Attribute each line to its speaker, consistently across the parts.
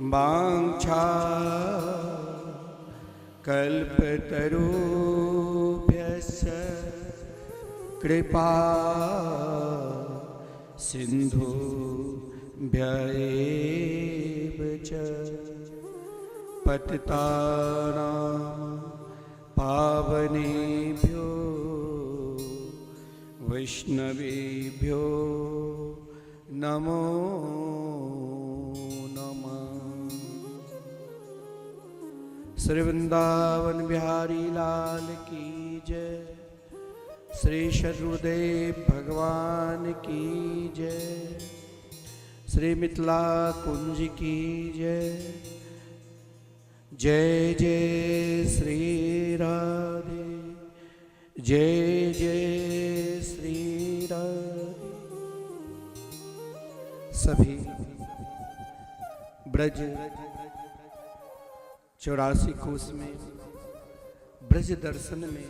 Speaker 1: वाञ्छा कल्पतरुभ्यश्च कृपा सिन्धुभ्य एव च पतितानां पावनेभ्यो वैष्णवेभ्यो नमो नमः। श्री वृंदावन बिहारी लाल की जय, श्री शत्रुदेव भगवान की जय, श्री मिथिला कुंज की जय। जय जय श्री राधे, जय जय श्री राधे। सभी ब्रज 84 कोस में ब्रज दर्शन में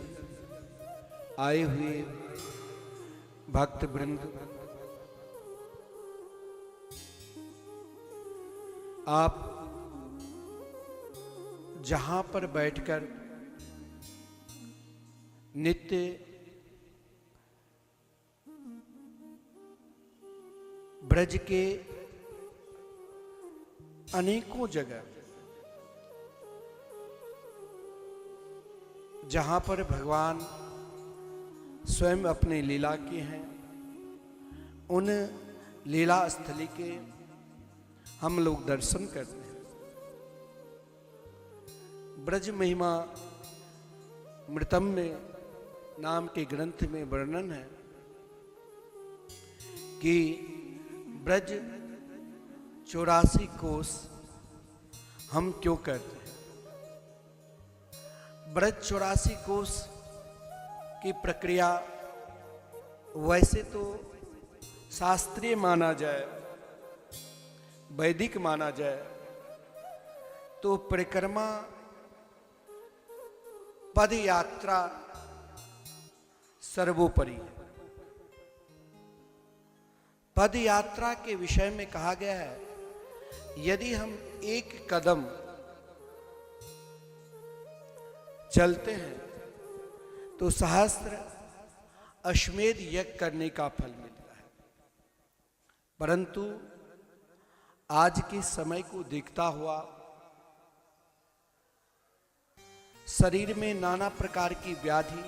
Speaker 1: आए हुए भक्त वृंद, आप जहां पर बैठकर नित्य ब्रज के अनेकों जगह जहां पर भगवान स्वयं अपने लीला के हैं, उन लीला स्थली के हम लोग दर्शन करते हैं। ब्रज महिमा मृतम्य नाम के ग्रंथ में वर्णन है कि ब्रज 84 कोस हम क्यों करते हैं। ब्रज 84 कोस की प्रक्रिया वैसे तो शास्त्रीय माना जाए, वैदिक माना जाए तो परिक्रमा पद यात्रा सर्वोपरि है। पद यात्रा के विषय में कहा गया है, यदि हम एक कदम चलते हैं तो सहस्त्र अश्वमेध यज्ञ करने का फल मिलता है। परंतु आज के समय को देखता हुआ शरीर में नाना प्रकार की व्याधि,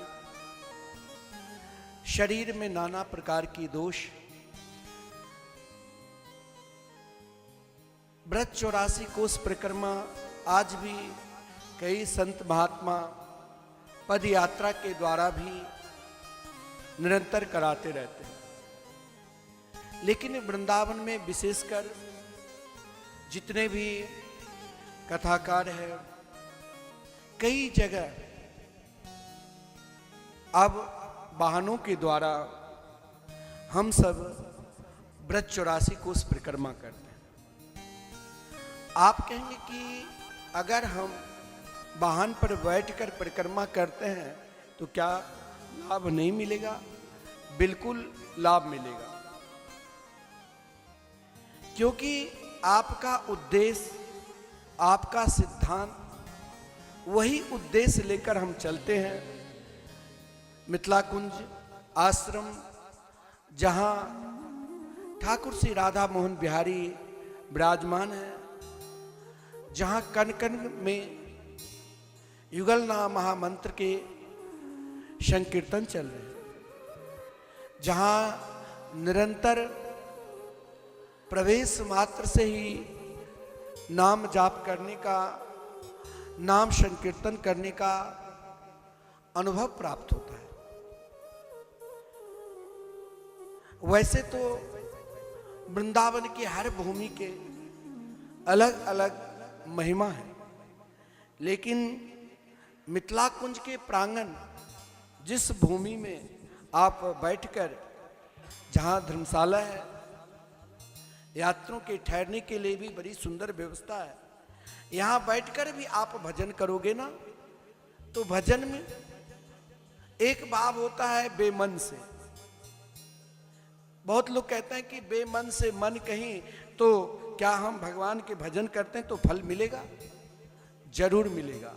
Speaker 1: शरीर में नाना प्रकार की दोष, ब्रज 84 कोस परिक्रमा आज भी कई संत महात्मा पद यात्रा के द्वारा भी निरंतर कराते रहते हैं। लेकिन वृंदावन में विशेषकर जितने भी कथाकार हैं, कई जगह अब वाहनों के द्वारा हम सब ब्रज 84 कोस परिक्रमा करते हैं। आप कहेंगे कि अगर हम वाहन पर बैठकर परिक्रमा करते हैं तो क्या लाभ नहीं मिलेगा? बिल्कुल लाभ मिलेगा, क्योंकि आपका उद्देश्य, आपका सिद्धांत, वही उद्देश्य लेकर हम चलते हैं। मिथिला कुंज आश्रम, जहां ठाकुर श्री राधा मोहन बिहारी विराजमान है, जहां कण कण में युगल नाम महामंत्र के संकीर्तन चल रहे हैं, जहां निरंतर प्रवेश मात्र से ही नाम जाप करने का, नाम संकीर्तन करने का अनुभव प्राप्त होता है। वैसे तो वृंदावन की हर भूमि के अलग अलग महिमा है, लेकिन मिथिला कुंज के प्रांगण, जिस भूमि में आप बैठकर, जहां धर्मशाला है, यात्रियों के ठहरने के लिए भी बड़ी सुंदर व्यवस्था है, यहां बैठकर भी आप भजन करोगे ना, तो भजन में एक भाव होता है बेमन से। बहुत लोग कहते हैं कि बेमन से मन कहीं तो क्या हम भगवान के भजन करते हैं तो फल मिलेगा? जरूर मिलेगा।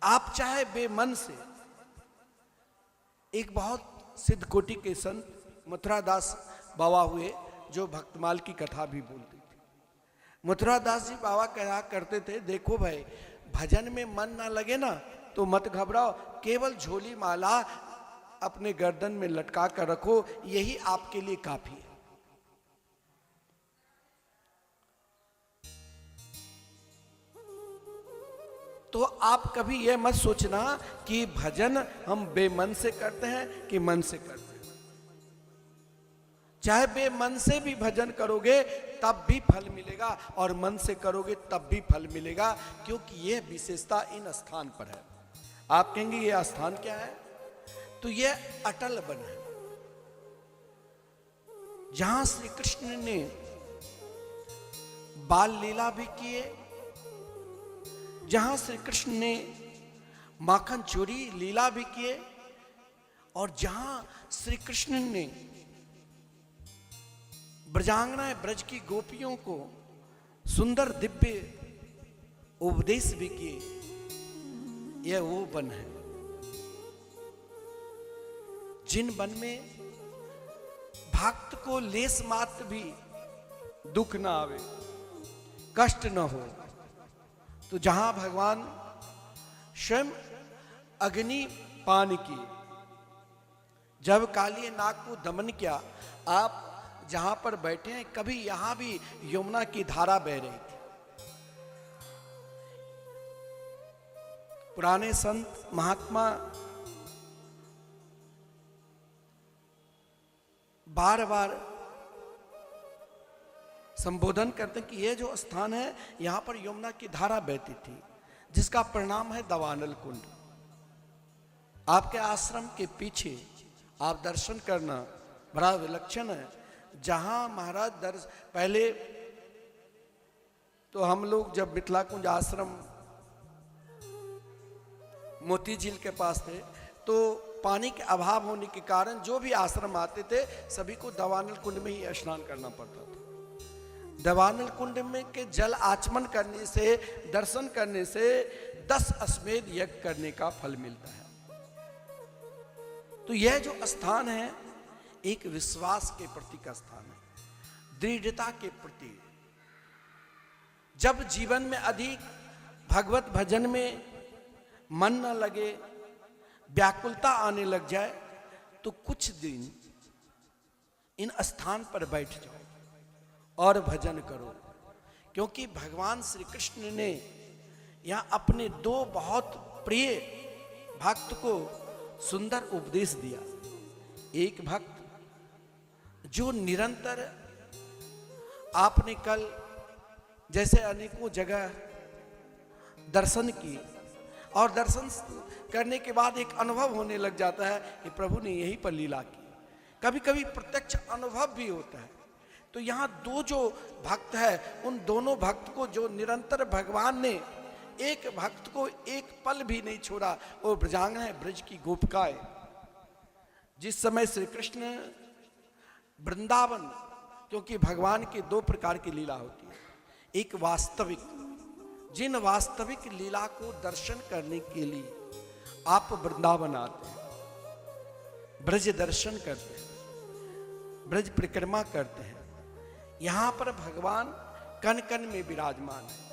Speaker 1: आप चाहे बेमन से, एक बहुत सिद्ध कोटि के संत मथुरादास बाबा हुए जो भक्तमाल की कथा भी बोलते थे। मथुरादास जी बाबा कहा करते थे, देखो भाई, भजन में मन ना लगे ना तो मत घबराओ, केवल झोली माला अपने गर्दन में लटका कर रखो, यही आपके लिए काफी है। तो आप कभी यह मत सोचना कि भजन हम बेमन से करते हैं कि मन से करते हैं। चाहे बेमन से भी भजन करोगे तब भी फल मिलेगा, और मन से करोगे तब भी फल मिलेगा, क्योंकि यह विशेषता इन स्थान पर है। आप कहेंगे यह स्थान क्या है? तो यह अटल वन है, जहां श्री कृष्ण ने बाल लीला भी किए, जहां श्री कृष्ण ने माखन चोरी लीला भी किए, और जहां श्री कृष्ण ने ब्रजांगना ब्रज की गोपियों को सुंदर दिव्य उपदेश भी किए, यह वो वन है जिन वन में भक्त को लेस मात्र भी दुख ना आवे, कष्ट न हो। तो जहां भगवान स्वयं अग्नि पान की, जब काली नाग को दमन किया, आप जहां पर बैठे हैं, कभी यहां भी यमुना की धारा बह रही थी। पुराने संत महात्मा बार बार संबोधन करते हैं कि यह जो स्थान है, यहां पर यमुना की धारा बहती थी, जिसका परिणाम है दवानल कुंड। आपके आश्रम के पीछे आप दर्शन करना बड़ा विलक्षण है, जहां महाराज पहले तो हम लोग जब मिथिला कुंज आश्रम मोती झील के पास थे, तो पानी के अभाव होने के कारण जो भी आश्रम आते थे, सभी को दवानल कुंड में ही स्नान करना पड़ता था। दवानल कुंड में के जल आचमन करने से, दर्शन करने से 10 अश्वमेध यज्ञ करने का फल मिलता है। तो यह जो स्थान है, एक विश्वास के प्रति का स्थान है, दृढ़ता के प्रति। जब जीवन में अधिक भगवत भजन में मन न लगे, व्याकुलता आने लग जाए, तो कुछ दिन इन स्थान पर बैठ जाओ और भजन करो, क्योंकि भगवान श्री कृष्ण ने यहां अपने 2 बहुत प्रिय भक्त को सुंदर उपदेश दिया। एक भक्त जो निरंतर, आपने कल जैसे अनेकों जगह दर्शन की, और दर्शन करने के बाद एक अनुभव होने लग जाता है कि प्रभु ने यहीं पर लीला की। कभी कभी प्रत्यक्ष अनुभव भी होता है। तो यहाँ 2 जो भक्त है, उन दोनों भक्त को जो निरंतर भगवान ने, एक भक्त को एक पल भी नहीं छोड़ा, और ब्रजांगना है ब्रज की गोपिकाएं। जिस समय श्री कृष्ण वृंदावन, क्योंकि भगवान की 2 प्रकार की लीला होती है, एक वास्तविक, जिन वास्तविक लीला को दर्शन करने के लिए आप वृंदावन आते हैं, ब्रज दर्शन करते हैं, ब्रज परिक्रमा करते हैं, यहां पर भगवान कण कण में विराजमान है।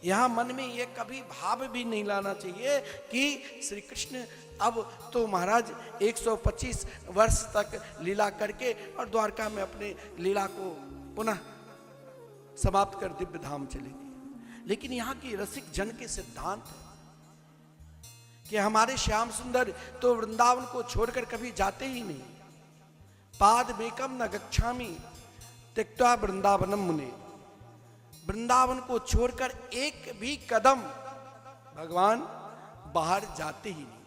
Speaker 1: यहां मन में यह कभी भाव भी नहीं लाना चाहिए कि श्री कृष्ण अब तो महाराज 125 वर्ष तक लीला करके और द्वारका में अपने लीला को पुनः समाप्त कर दिव्य धाम चलेंगे। लेकिन यहाँ की रसिक जन के सिद्धांत है कि हमारे श्याम सुंदर तो वृंदावन को छोड़कर कभी जाते ही नहीं। पाद मेकम न गच्छामि त्यक्त्वा वृंदावनम मुने, वृंदावन को छोड़कर एक भी कदम भगवान बाहर जाते ही नहीं।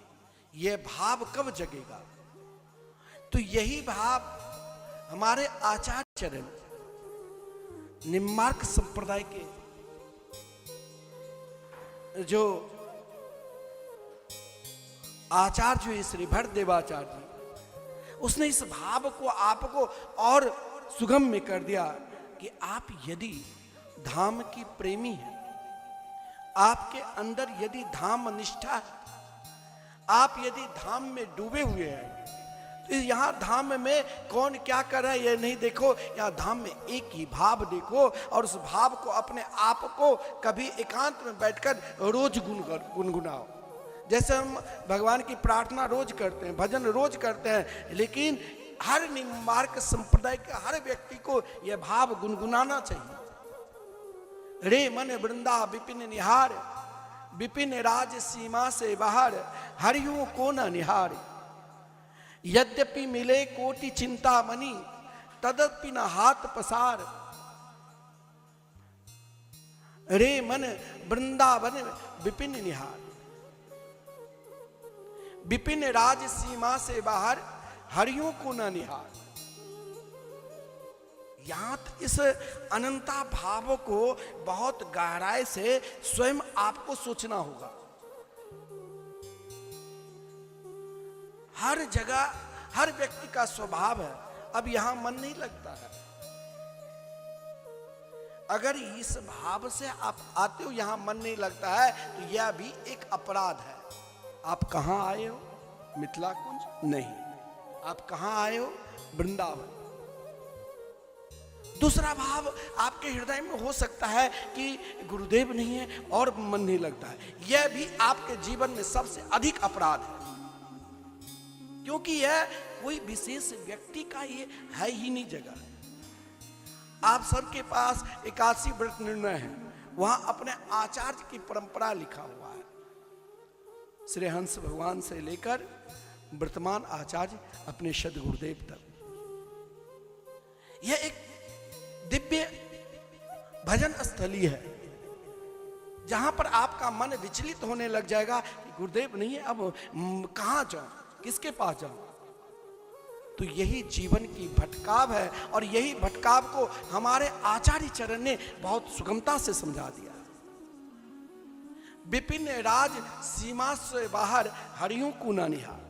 Speaker 1: यह भाव कब जगेगा? तो यही भाव हमारे आचार्य चरण निम्मार्क संप्रदाय के जो आचार्य हुए श्री भरदेवाचार्य जी, उसने इस भाव को आपको और सुगम्य कर दिया कि आप यदि धाम की प्रेमी हैं, आपके अंदर यदि धाम निष्ठा है, आप यदि धाम में डूबे हुए हैं, तो यहाँ धाम में कौन क्या कर रहा है ये नहीं देखो, यहाँ धाम में एक ही भाव देखो और उस भाव को अपने आप को कभी एकांत में बैठकर रोज गुनगुनाओ। जैसे हम भगवान की प्रार्थना रोज करते हैं, भजन रोज करते हैं, लेकिन हर निम्बार्क संप्रदाय के हर व्यक्ति को यह भाव गुनगुनाना चाहिए। रे मन वृंदा विपिन निहार, विपिन राज सीमा से बाहर, हरियों को न निहार। यद्यपि मिले कोटि चिंता मनी, तदपि न हाथ पसार। रे मन वृंदावन विपिन निहार, विपिन राज सीमा से बाहर, हरियों को न निहार। यहां इस अनंता भाव को बहुत गहराई से स्वयं आपको सोचना होगा। हर जगह हर व्यक्ति का स्वभाव है, अब यहां मन नहीं लगता है। अगर इस भाव से आप आते हो यहां मन नहीं लगता है, तो यह भी एक अपराध है। आप कहां आए हो? मिथिला कुंज नहीं, आप कहां आए हो? वृंदावन। दूसरा भाव आपके हृदय में हो सकता है कि गुरुदेव नहीं है और मन नहीं लगता है। यह भी आपके जीवन में सबसे अधिक अपराध है, क्योंकि यह कोई विशेष व्यक्ति का ये है ही नहीं जगह। आप सबके पास 81 व्रत निर्णय है, वहां अपने आचार्य की परंपरा लिखा हुआ है, श्री हंस भगवान से लेकर वर्तमान आचार्य अपने सद्गुरुदेव तक। यह एक दिव्य भजन स्थली है, जहां पर आपका मन विचलित होने लग जाएगा कि गुरुदेव नहीं है, अब कहां जाऊं, किसके पास जाऊं। तो यही जीवन की भटकाव है, और यही भटकाव को हमारे आचार्य चरण ने बहुत सुगमता से समझा दिया। विपिन राज सीमा से बाहर, हरियों को न निहार।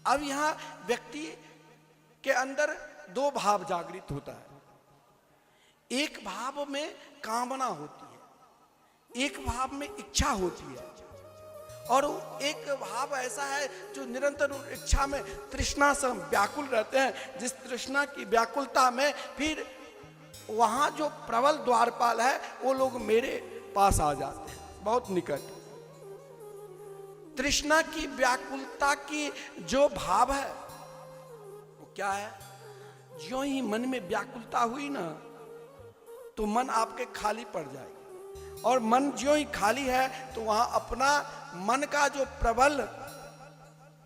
Speaker 1: अब यहां व्यक्ति के अंदर दो भाव जागृत होता है। एक भाव में कामना होती है, एक भाव में इच्छा होती है, और एक भाव ऐसा है जो निरंतर इच्छा में तृष्णा से हम व्याकुल रहते हैं। जिस तृष्णा की व्याकुलता में फिर वहां जो प्रबल द्वारपाल है वो लोग मेरे पास आ जाते हैं, बहुत निकट। तृष्णा की व्याकुलता की जो भाव है वो क्या है? जो ही मन में व्याकुलता हुई ना, तो मन आपके खाली पड़ जाएगी, और मन जो ही खाली है तो वहां अपना मन का जो प्रबल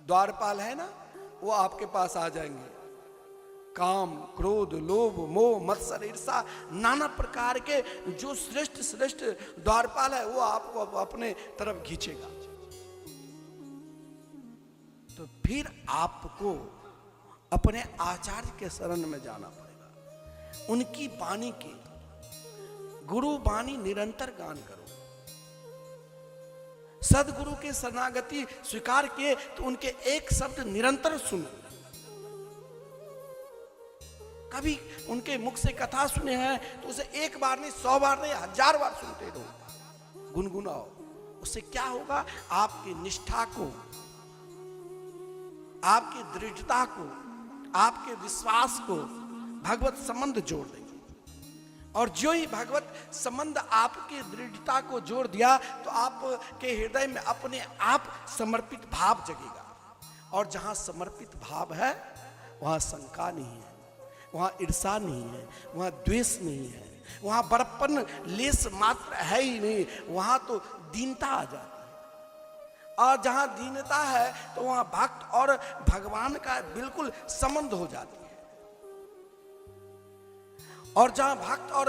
Speaker 1: द्वारपाल है ना, वो आपके पास आ जाएंगे। काम, क्रोध, लोभ, मोह, मत्सर, ईर्षा, नाना प्रकार के जो श्रेष्ठ श्रेष्ठ द्वारपाल है वो आपको अपने तरफ खींचेगा। तो फिर आपको अपने आचार्य के शरण में जाना पड़ेगा। उनकी वाणी की, गुरु वाणी निरंतर गान करो। सदगुरु के शरणागति स्वीकार किए तो उनके एक शब्द निरंतर सुनो। कभी उनके मुख से कथा सुने हैं तो उसे एक बार नहीं, 100 बार नहीं, 1000 बार सुनते रहो, गुनगुनाओ। उससे क्या होगा? आपकी निष्ठा को, आपकी दृढ़ता को, आपके विश्वास को भगवत संबंध जोड़ देंगे। और जो ही भगवत संबंध आपकी दृढ़ता को जोड़ दिया तो आपके हृदय में अपने आप समर्पित भाव जगेगा। और जहां समर्पित भाव है वहां शंका नहीं है, वहां ईर्षा नहीं है, वहां द्वेष नहीं है, वहां बड़प्पन लेस मात्र है ही नहीं, वहां तो दीनता आ जाती है। और जहां दीनता है तो वहां भक्त और भगवान का बिल्कुल संबंध हो जाती है। और जहां भक्त और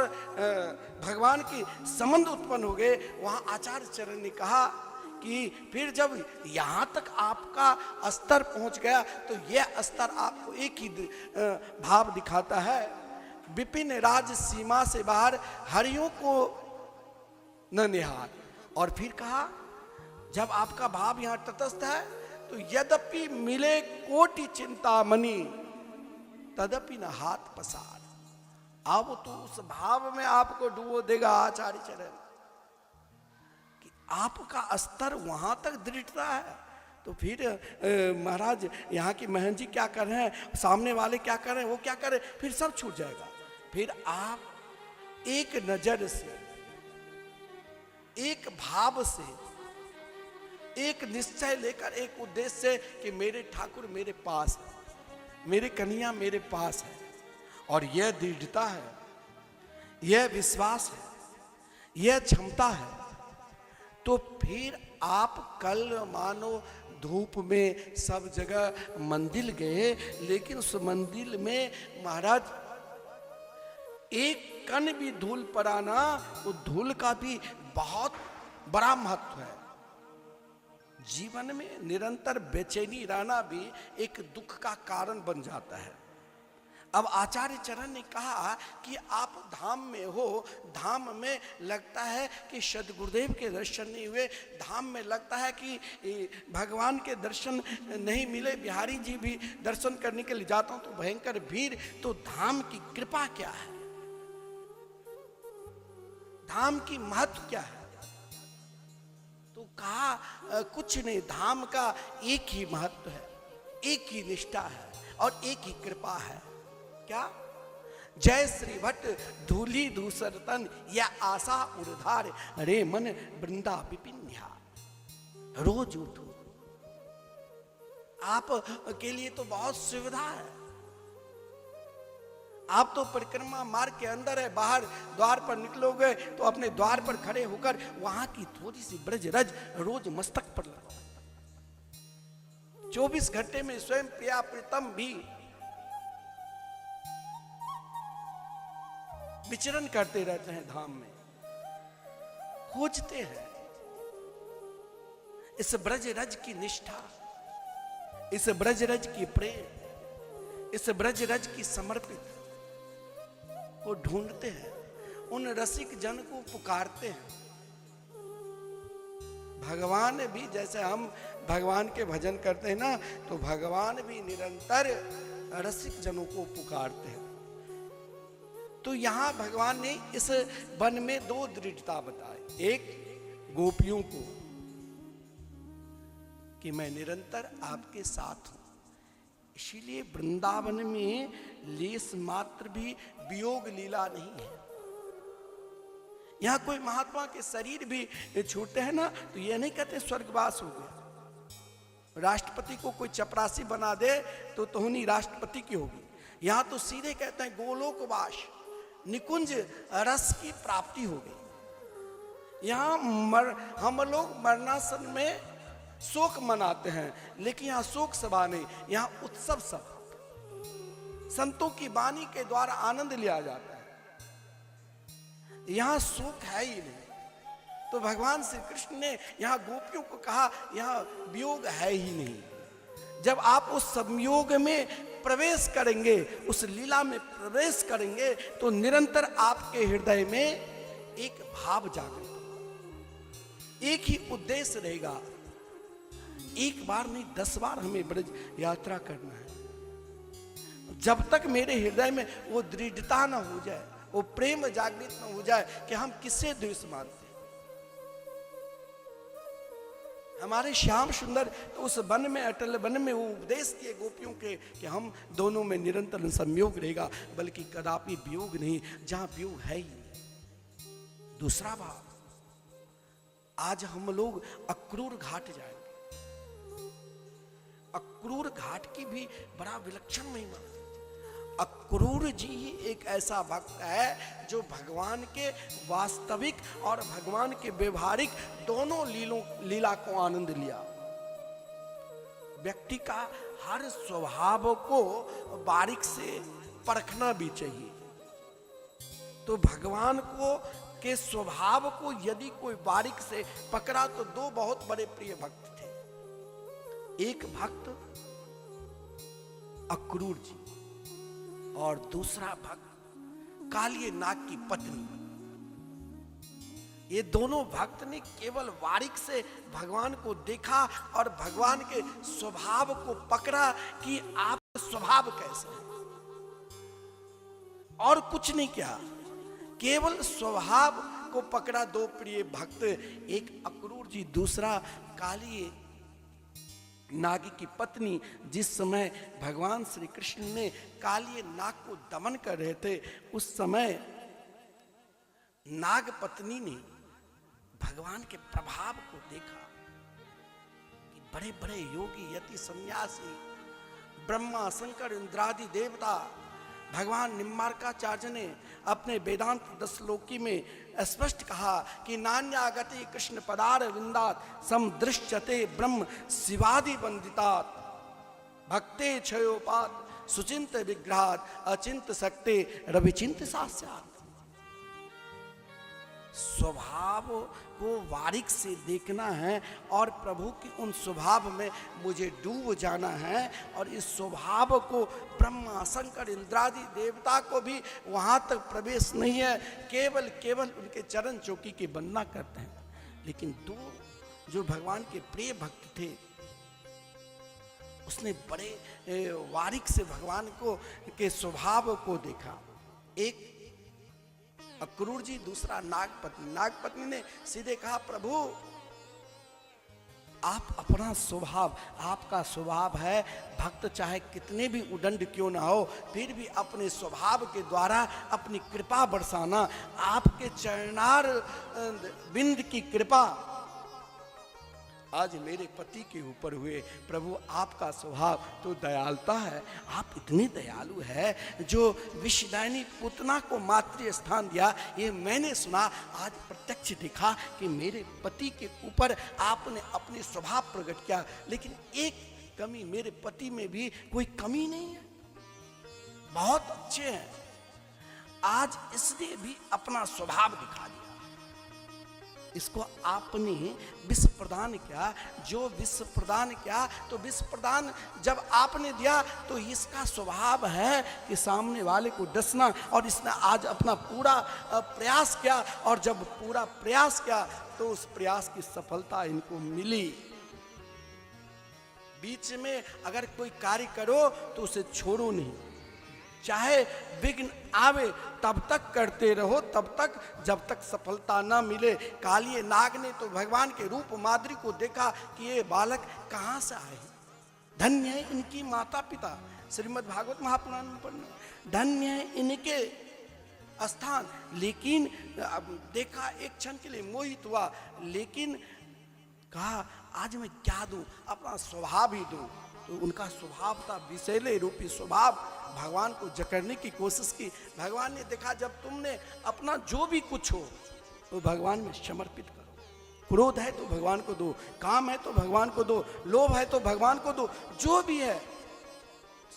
Speaker 1: भगवान की संबंध उत्पन्न हो गए, वहां आचार्य चरण ने कहा कि फिर जब यहां तक आपका स्तर पहुंच गया तो यह स्तर आपको एक ही भाव दिखाता है, विपिन राज सीमा से बाहर, हरियों को न निहार। और फिर कहा जब आपका भाव यहां तटस्थ है तो यद्यपि मिले कोटि चिंतामणि, तदपि न हाथ पसार। अब तो उस भाव में आपको डुबो देगा आचार्य चरण कि आपका स्तर वहां तक दृढ़ता है। तो फिर महाराज यहाँ की महंत जी क्या कर रहे हैं, सामने वाले क्या कर रहे हैं, वो क्या कर रहे हैं, फिर सब छूट जाएगा। फिर आप एक नजर से, एक भाव से, एक निश्चय लेकर, एक उद्देश्य से कि मेरे ठाकुर मेरे पास है, मेरे कन्हैया मेरे पास है, और यह दृढ़ता है, यह विश्वास है, यह क्षमता है, तो फिर आप कल मानो धूप में सब जगह मंदिर गए, लेकिन उस मंदिर में महाराज एक कण भी धूल पड़ा ना, तो धूल का भी बहुत बड़ा महत्व है। जीवन में निरंतर बेचैनी रहना भी एक दुख का कारण बन जाता है। अब आचार्य चरण ने कहा कि आप धाम में हो, धाम में लगता है कि सद्गुरुदेव के दर्शन नहीं हुए, धाम में लगता है कि भगवान के दर्शन नहीं मिले, बिहारी जी भी दर्शन करने के लिए जाता हूं तो भयंकर भीड़, तो धाम की कृपा क्या है, धाम की महत्व क्या है? तो कहा कुछ नहीं, धाम का एक ही महत्व है, एक ही निष्ठा है और एक ही कृपा है। क्या? जय श्री भट्ट धूली दूसर तन, या आशा उर्धार, रे मन वृंदा विपिन्या। रोज उठो, आप के लिए तो बहुत सुविधा है। आप तो परिक्रमा मार्ग के अंदर है, बाहर द्वार पर निकलोगे तो अपने द्वार पर खड़े होकर वहां की थोड़ी सी ब्रज रज रोज मस्तक पर लगाओ। 24 घंटे में स्वयं प्रिया प्रीतम भी विचरण करते रहते हैं, धाम में खोजते हैं इस ब्रज रज की निष्ठा, इस ब्रज रज की प्रेम, इस ब्रज रज की समर्पित को ढूंढते हैं, उन रसिक जन को पुकारते हैं। भगवान भी, जैसे हम भगवान के भजन करते हैं ना, तो भगवान भी निरंतर रसिक जनों को पुकारते हैं। तो यहां भगवान ने इस वन में दो दृढ़ता बताई, एक गोपियों को कि मैं निरंतर आपके साथ हूं, इसीलिए वृंदावन में लेस मात्र भी वियोग लीला नहीं है। यहां कोई महात्मा के शरीर भी छूटते हैं ना, तो यह नहीं कहते स्वर्गवास हो गया। राष्ट्रपति को कोई चपरासी बना दे तो तुहनी राष्ट्रपति की होगी। यहां तो सीधे कहते हैं गोलोकवास, निकुंज रस की प्राप्ति हो गई। यहां हम लोग मरणासन में शोक मनाते हैं, लेकिन यहां शोक सभा नहीं, यहां उत्सव सभा, संतों की वाणी के द्वारा आनंद लिया जाता है। यहां शोक है ही नहीं। तो भगवान श्री कृष्ण ने यहां गोपियों को कहा यहां वियोग है ही नहीं। जब आप उस संयोग में प्रवेश करेंगे, उस लीला में प्रवेश करेंगे, तो निरंतर आपके हृदय में एक भाव जागृत होगा, एक ही उद्देश्य रहेगा। एक बार नहीं 10 बार हमें ब्रज यात्रा करना है। जब तक मेरे हृदय में वो दृढ़ता ना हो जाए, वो प्रेम जागृत ना हो जाए कि हम किससे द्वेष मानते हैं। हमारे श्याम सुंदर उस वन में, अटल वन में वो उपदेश दिए गोपियों के कि हम दोनों में निरंतर संयोग रहेगा, बल्कि कदापि वियोग नहीं, जहां वियोग है ही नहीं। दूसरा भाव, आज हम लोग अक्रूर घाट जाएंगे। अक्रूर घाट की भी बड़ा विलक्षण महिमा। अक्रूर जी ही एक ऐसा भक्त है जो भगवान के वास्तविक और भगवान के व्यवहारिक दोनों लीला को आनंद लिया। व्यक्ति का हर स्वभाव को बारीक से परखना भी चाहिए। तो भगवान को के स्वभाव को यदि कोई बारीक से पकड़ा तो दो बहुत बड़े प्रिय भक्त थे। एक भक्त अक्रूर जी और दूसरा भक्त कालिये नाग की पत्नी। ये दोनों भक्त ने केवल बारीक से भगवान को देखा और भगवान के स्वभाव को पकड़ा कि आप स्वभाव कैसे है। और कुछ नहीं किया, केवल स्वभाव को पकड़ा। दो प्रिय भक्त, एक अक्रूर जी, दूसरा काली नाग की पत्नी। जिस समय भगवान श्री कृष्ण ने काली नाग को दमन कर रहे थे, उस समय नाग पत्नी ने भगवान के प्रभाव को देखा कि बड़े बड़े योगी, यति, सन्यासी, ब्रह्मा, शंकर, इंद्रादि देवता, भगवान निम्बार्काचार्य ने अपने वेदांत दशलोकी में स्पष्ट कहा कि नान्या गति कृष्ण पदार विंदात समदृश्यते ब्रह्म शिवादि वंदितात भक्ते क्षयोपात सुचिंत विग्रहात अचिंत शक्ते रविचिंत सास्यात। स्वभाव को बारीक से देखना है और प्रभु की उन स्वभाव में मुझे डूब जाना है। और इस स्वभाव को ब्रह्मा, शंकर, इंद्रादि देवता को भी वहां तक प्रवेश नहीं है, केवल केवल उनके चरण चौकी की वंदना करते हैं। लेकिन दो जो भगवान के प्रिय भक्त थे, उसने बड़े बारीक से भगवान को के स्वभाव को देखा। एक अक्रूर जी, दूसरा नागपत्नी। नागपत्नी ने सीधे कहा, प्रभु आप अपना स्वभाव, आपका स्वभाव है भक्त चाहे कितने भी उदंड क्यों ना हो, फिर भी अपने स्वभाव के द्वारा अपनी कृपा बरसाना। आपके चरणार बिंद की कृपा आज मेरे पति के ऊपर हुए। प्रभु आपका स्वभाव तो दयालुता है, आप इतने दयालु है जो विषदायिनी पुतना को मातृ स्थान दिया। ये मैंने सुना, आज प्रत्यक्ष देखा कि मेरे पति के ऊपर आपने अपने स्वभाव प्रकट किया। लेकिन एक कमी, मेरे पति में भी कोई कमी नहीं है, बहुत अच्छे हैं। आज इसने भी अपना स्वभाव दिखा दिया। इसको आपने विश्व प्रदान किया। जो विश्व प्रदान किया, तो विश्व प्रदान जब आपने दिया तो इसका स्वभाव है कि सामने वाले को डसना। और इसने आज अपना पूरा प्रयास किया, और जब पूरा प्रयास किया तो उस प्रयास की सफलता इनको मिली। बीच में अगर कोई कार्य करो तो उसे छोड़ो नहीं, चाहे विघ्न आवे तब तक करते रहो, तब तक जब तक सफलता ना मिले। कालिये नाग ने तो भगवान के रूप माधुरी को देखा कि ये बालक कहाँ से आए, धन्य है इनकी माता पिता। श्रीमद् भागवत महापुराण में पढ़ना, धन्य है इनके स्थान। लेकिन देखा, एक क्षण के लिए मोहित हुआ, लेकिन कहा आज मैं क्या दूं, अपना स्वभाव ही दूं। तो उनका स्वभाव था विषैले रूपी स्वभाव, भगवान को जकड़ने की कोशिश की। भगवान ने देखा जब तुमने अपना जो भी कुछ हो तो भगवान में समर्पित करो। क्रोध है तो भगवान को दो, काम है तो भगवान को दो, लोभ है तो भगवान को दो, जो भी है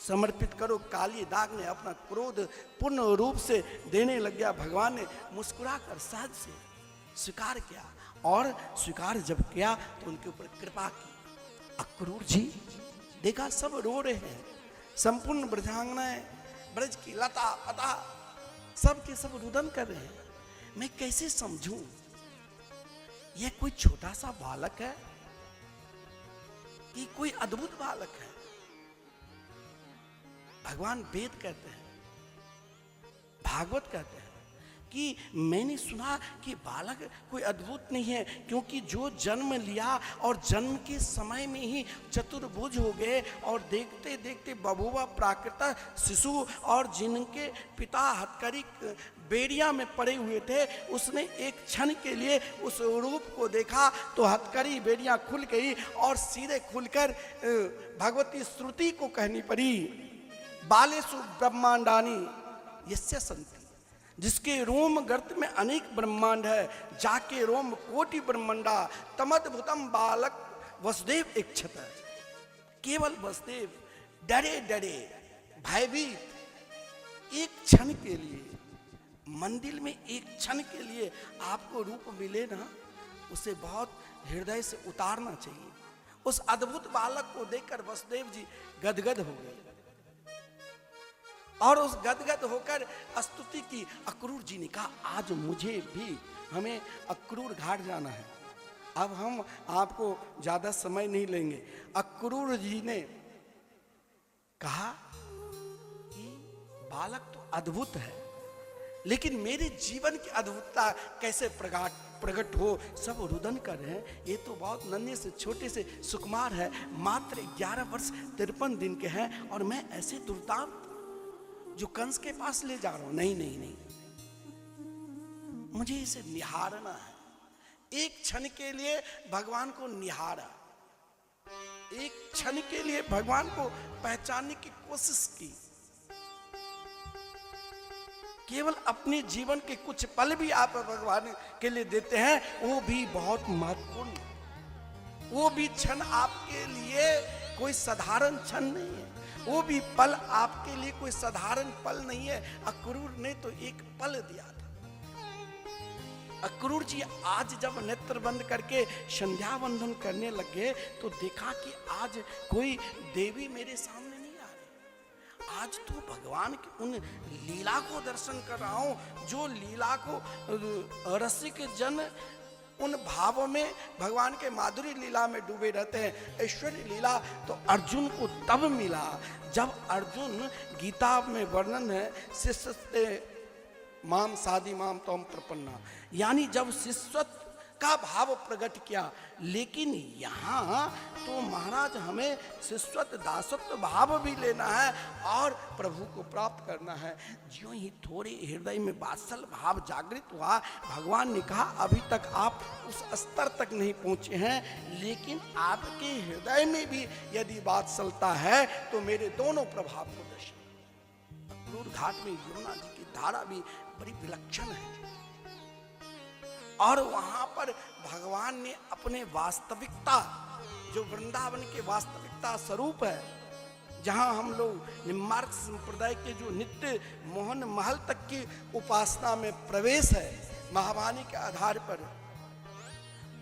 Speaker 1: समर्पित करो। काली नाग ने अपना क्रोध पूर्ण रूप से देने लग गया। भगवान ने मुस्कुरा कर सहज से स्वीकार किया, और स्वीकार जब किया तो उनके ऊपर कृपा की। अक्रूर जी देखा सब रो रहे हैं, संपूर्ण ब्रजांगनाएं, ब्रज की लता पता सब के सब रुदन कर रहे हैं। मैं कैसे समझूं, यह कोई छोटा सा बालक है कि कोई अद्भुत बालक है। भगवान वेद कहते हैं, भागवत कहते हैं कि मैंने सुना कि बालक कोई अद्भुत नहीं है, क्योंकि जो जन्म लिया और जन्म के समय में ही चतुर्भुज हो गए, और देखते देखते बबुआ प्राकृत शिशु, और जिनके पिता हथकड़ी बेड़िया में पड़े हुए थे, उसने एक क्षण के लिए उस रूप को देखा तो हथकड़ी बेड़िया खुल गई और सीधे खुलकर भगवती श्रुति को कहनी पड़ी, बालेषु ब्रह्मांडानी यस्य सन्ति, जिसके रोम गर्त में अनेक ब्रह्मांड है, जाके रोम कोटि ब्रह्मांडा तमद्भुतम बालक वसुदेव इच्छत। केवल वसुदेव डरे डरे भयभीत एक क्षण के लिए, मंदिर में एक क्षण के लिए आपको रूप मिले ना, उसे बहुत हृदय से उतारना चाहिए। उस अद्भुत बालक को देखकर वसुदेव जी गदगद हो गए, और उस गदगद होकर स्तुति की। अक्रूर जी ने कहा आज मुझे भी, हमें अक्रूर घाट जाना है। अब हम आपको ज्यादा समय नहीं लेंगे। अक्रूर जी ने कहा कि बालक तो अद्भुत है, लेकिन मेरे जीवन की अद्भुतता कैसे प्रकट हो, सब रुदन कर रहे हैं। ये तो बहुत नन्हे से छोटे से सुकुमार है, मात्र 11 वर्ष 53 दिन के हैं, और मैं ऐसे दुर्दांत जो कंस के पास ले जा रहा हूं। नहीं नहीं नहीं, मुझे इसे निहारना है। एक क्षण के लिए भगवान को निहारा, एक क्षण के लिए भगवान को पहचानने की कोशिश की। केवल अपने जीवन के कुछ पल भी आप भगवान के लिए देते हैं, वो भी बहुत महत्वपूर्ण। वो भी क्षण आपके लिए कोई साधारण क्षण नहीं है, वो भी पल आपके लिए कोई साधारण पल नहीं है। अक्रूर ने तो एक पल दिया था। अक्रूर जी आज जब नेत्र बंद करके संध्या वंदन करने लगे तो देखा कि आज कोई देवी मेरे सामने नहीं आ रही। आज तो भगवान की उन लीला को दर्शन कर रहा हूं, जो लीला को रसिक जन उन भावों में भगवान के माधुरी लीला में डूबे रहते हैं। ऐश्वर्य लीला तो अर्जुन को तब मिला जब अर्जुन, गीता में वर्णन है, शिष्य माम साधि माम तम प्रपन्ना, यानी जब शिष्यत्व का भाव प्रकट किया। लेकिन यहाँ तो महाराज हमें शिष्यत्व दासत्व भाव भी लेना है और प्रभु को प्राप्त करना है। ज्यों ही थोड़े हृदय में वात्सल भाव जागृत हुआ, भगवान ने कहा अभी तक आप उस स्तर तक नहीं पहुंचे हैं, लेकिन आपके हृदय में भी यदि वात्सलता है तो मेरे दोनों प्रभाव को दर्शन। अक्रूर घाट में यमुना जी की धारा भी बड़ी विलक्षण है, और वहां पर भगवान ने अपने वास्तविकता, जो वृंदावन के वास्तविकता स्वरूप है, जहां हम लोग निम्बार्क संप्रदाय के जो नित्य मोहन महल तक की उपासना में प्रवेश है, महावाणी के आधार पर,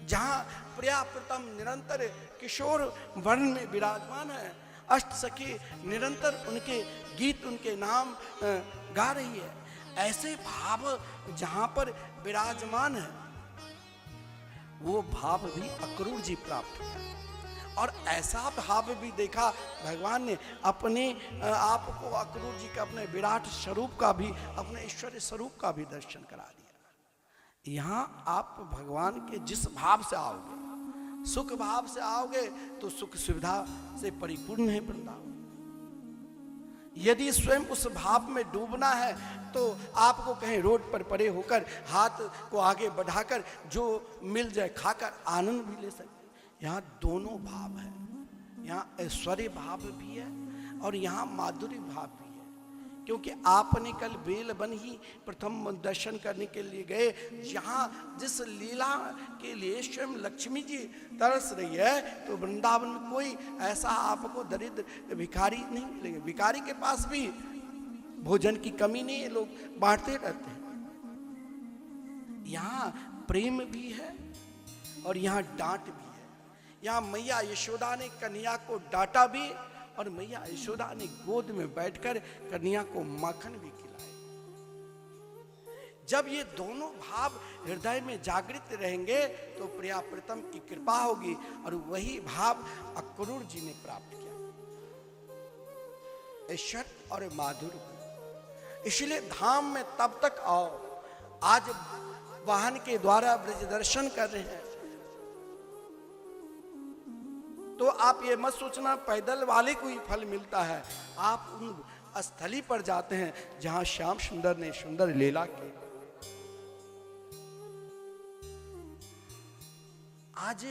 Speaker 1: जहां प्रिया प्रथम निरंतर किशोर वर्ण में विराजमान है, अष्ट सखी निरंतर उनके गीत, उनके नाम गा रही है, ऐसे भाव जहां पर विराजमान है, वो भाव भी अक्रूर जी प्राप्त किया। और ऐसा भाव भी देखा भगवान ने अपने आप को, अक्रूर जी का अपने विराट स्वरूप का भी, अपने ऐश्वर्य स्वरूप का भी दर्शन करा दिया। यहाँ आप भगवान के जिस भाव से आओगे, सुख भाव से आओगे तो सुख सुविधा से परिपूर्ण है वृंदावन। यदि स्वयं उस भाव में डूबना है तो आपको कहीं रोड पर पड़े होकर हाथ को आगे बढ़ाकर जो मिल जाए खाकर आनंद भी ले सकते। यहाँ दोनों भाव है, यहाँ ऐश्वर्य भाव भी है और यहाँ माधुरी भाव भी है। क्योंकि आपने कल बेलवन ही प्रथम दर्शन करने के लिए गए, जहाँ जिस लीला के लिए स्वयं लक्ष्मी जी तरस रही है, तो वृंदावन में कोई ऐसा आपको दरिद्र भिखारी नहीं मिलेंगे। भिखारी के पास भी भोजन की कमी नहीं है, लोग बांटते रहते हैं। यहाँ प्रेम भी है और यहाँ डांट भी है। यहाँ मैया यशोदा ने कन्हैया को डांटा भी, और मैया यशोदा ने गोद में बैठकर कन्हैया को माखन भी खिलाया। जब ये दोनों भाव हृदय में जागृत रहेंगे तो प्रिया प्रीतम की कृपा होगी, और वही भाव अक्रूर जी ने प्राप्त किया, ऐश्वर्य और माधुर्य। इसलिए धाम में तब तक आओ, आज वाहन के द्वारा ब्रज दर्शन कर रहे हैं तो आप ये मत सोचना पैदल वाले को ही फल मिलता है। आप उन स्थली पर जाते हैं जहां श्याम सुंदर ने सुंदर लीला की। आज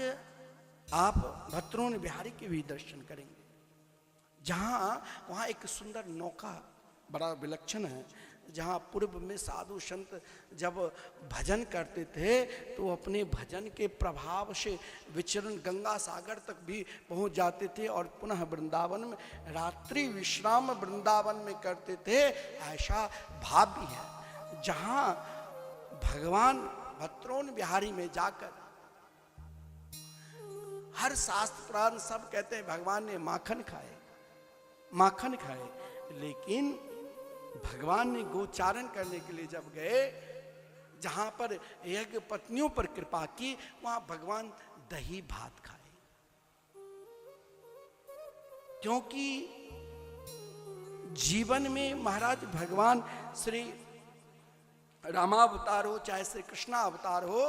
Speaker 1: आप भद्रोन बिहारी के भी दर्शन करेंगे, जहां वहां एक सुंदर नौका बड़ा विलक्षण है, जहाँ पूर्व में साधु संत जब भजन करते थे तो अपने भजन के प्रभाव से विचरण गंगा सागर तक भी पहुँच जाते थे और पुनः वृंदावन में रात्रि विश्राम वृंदावन में करते थे। ऐसा भाव भी है जहाँ भगवान भद्रोन बिहारी में जाकर हर शास्त्र पुराण सब कहते हैं भगवान ने माखन खाए, माखन खाए, लेकिन भगवान ने गोचारण करने के लिए जब गए, जहां पर यज्ञ पत्नियों पर कृपा की, वहां भगवान दही भात खाए। क्योंकि जीवन में महाराज भगवान श्री रामावतार हो चाहे श्री कृष्णा अवतार हो,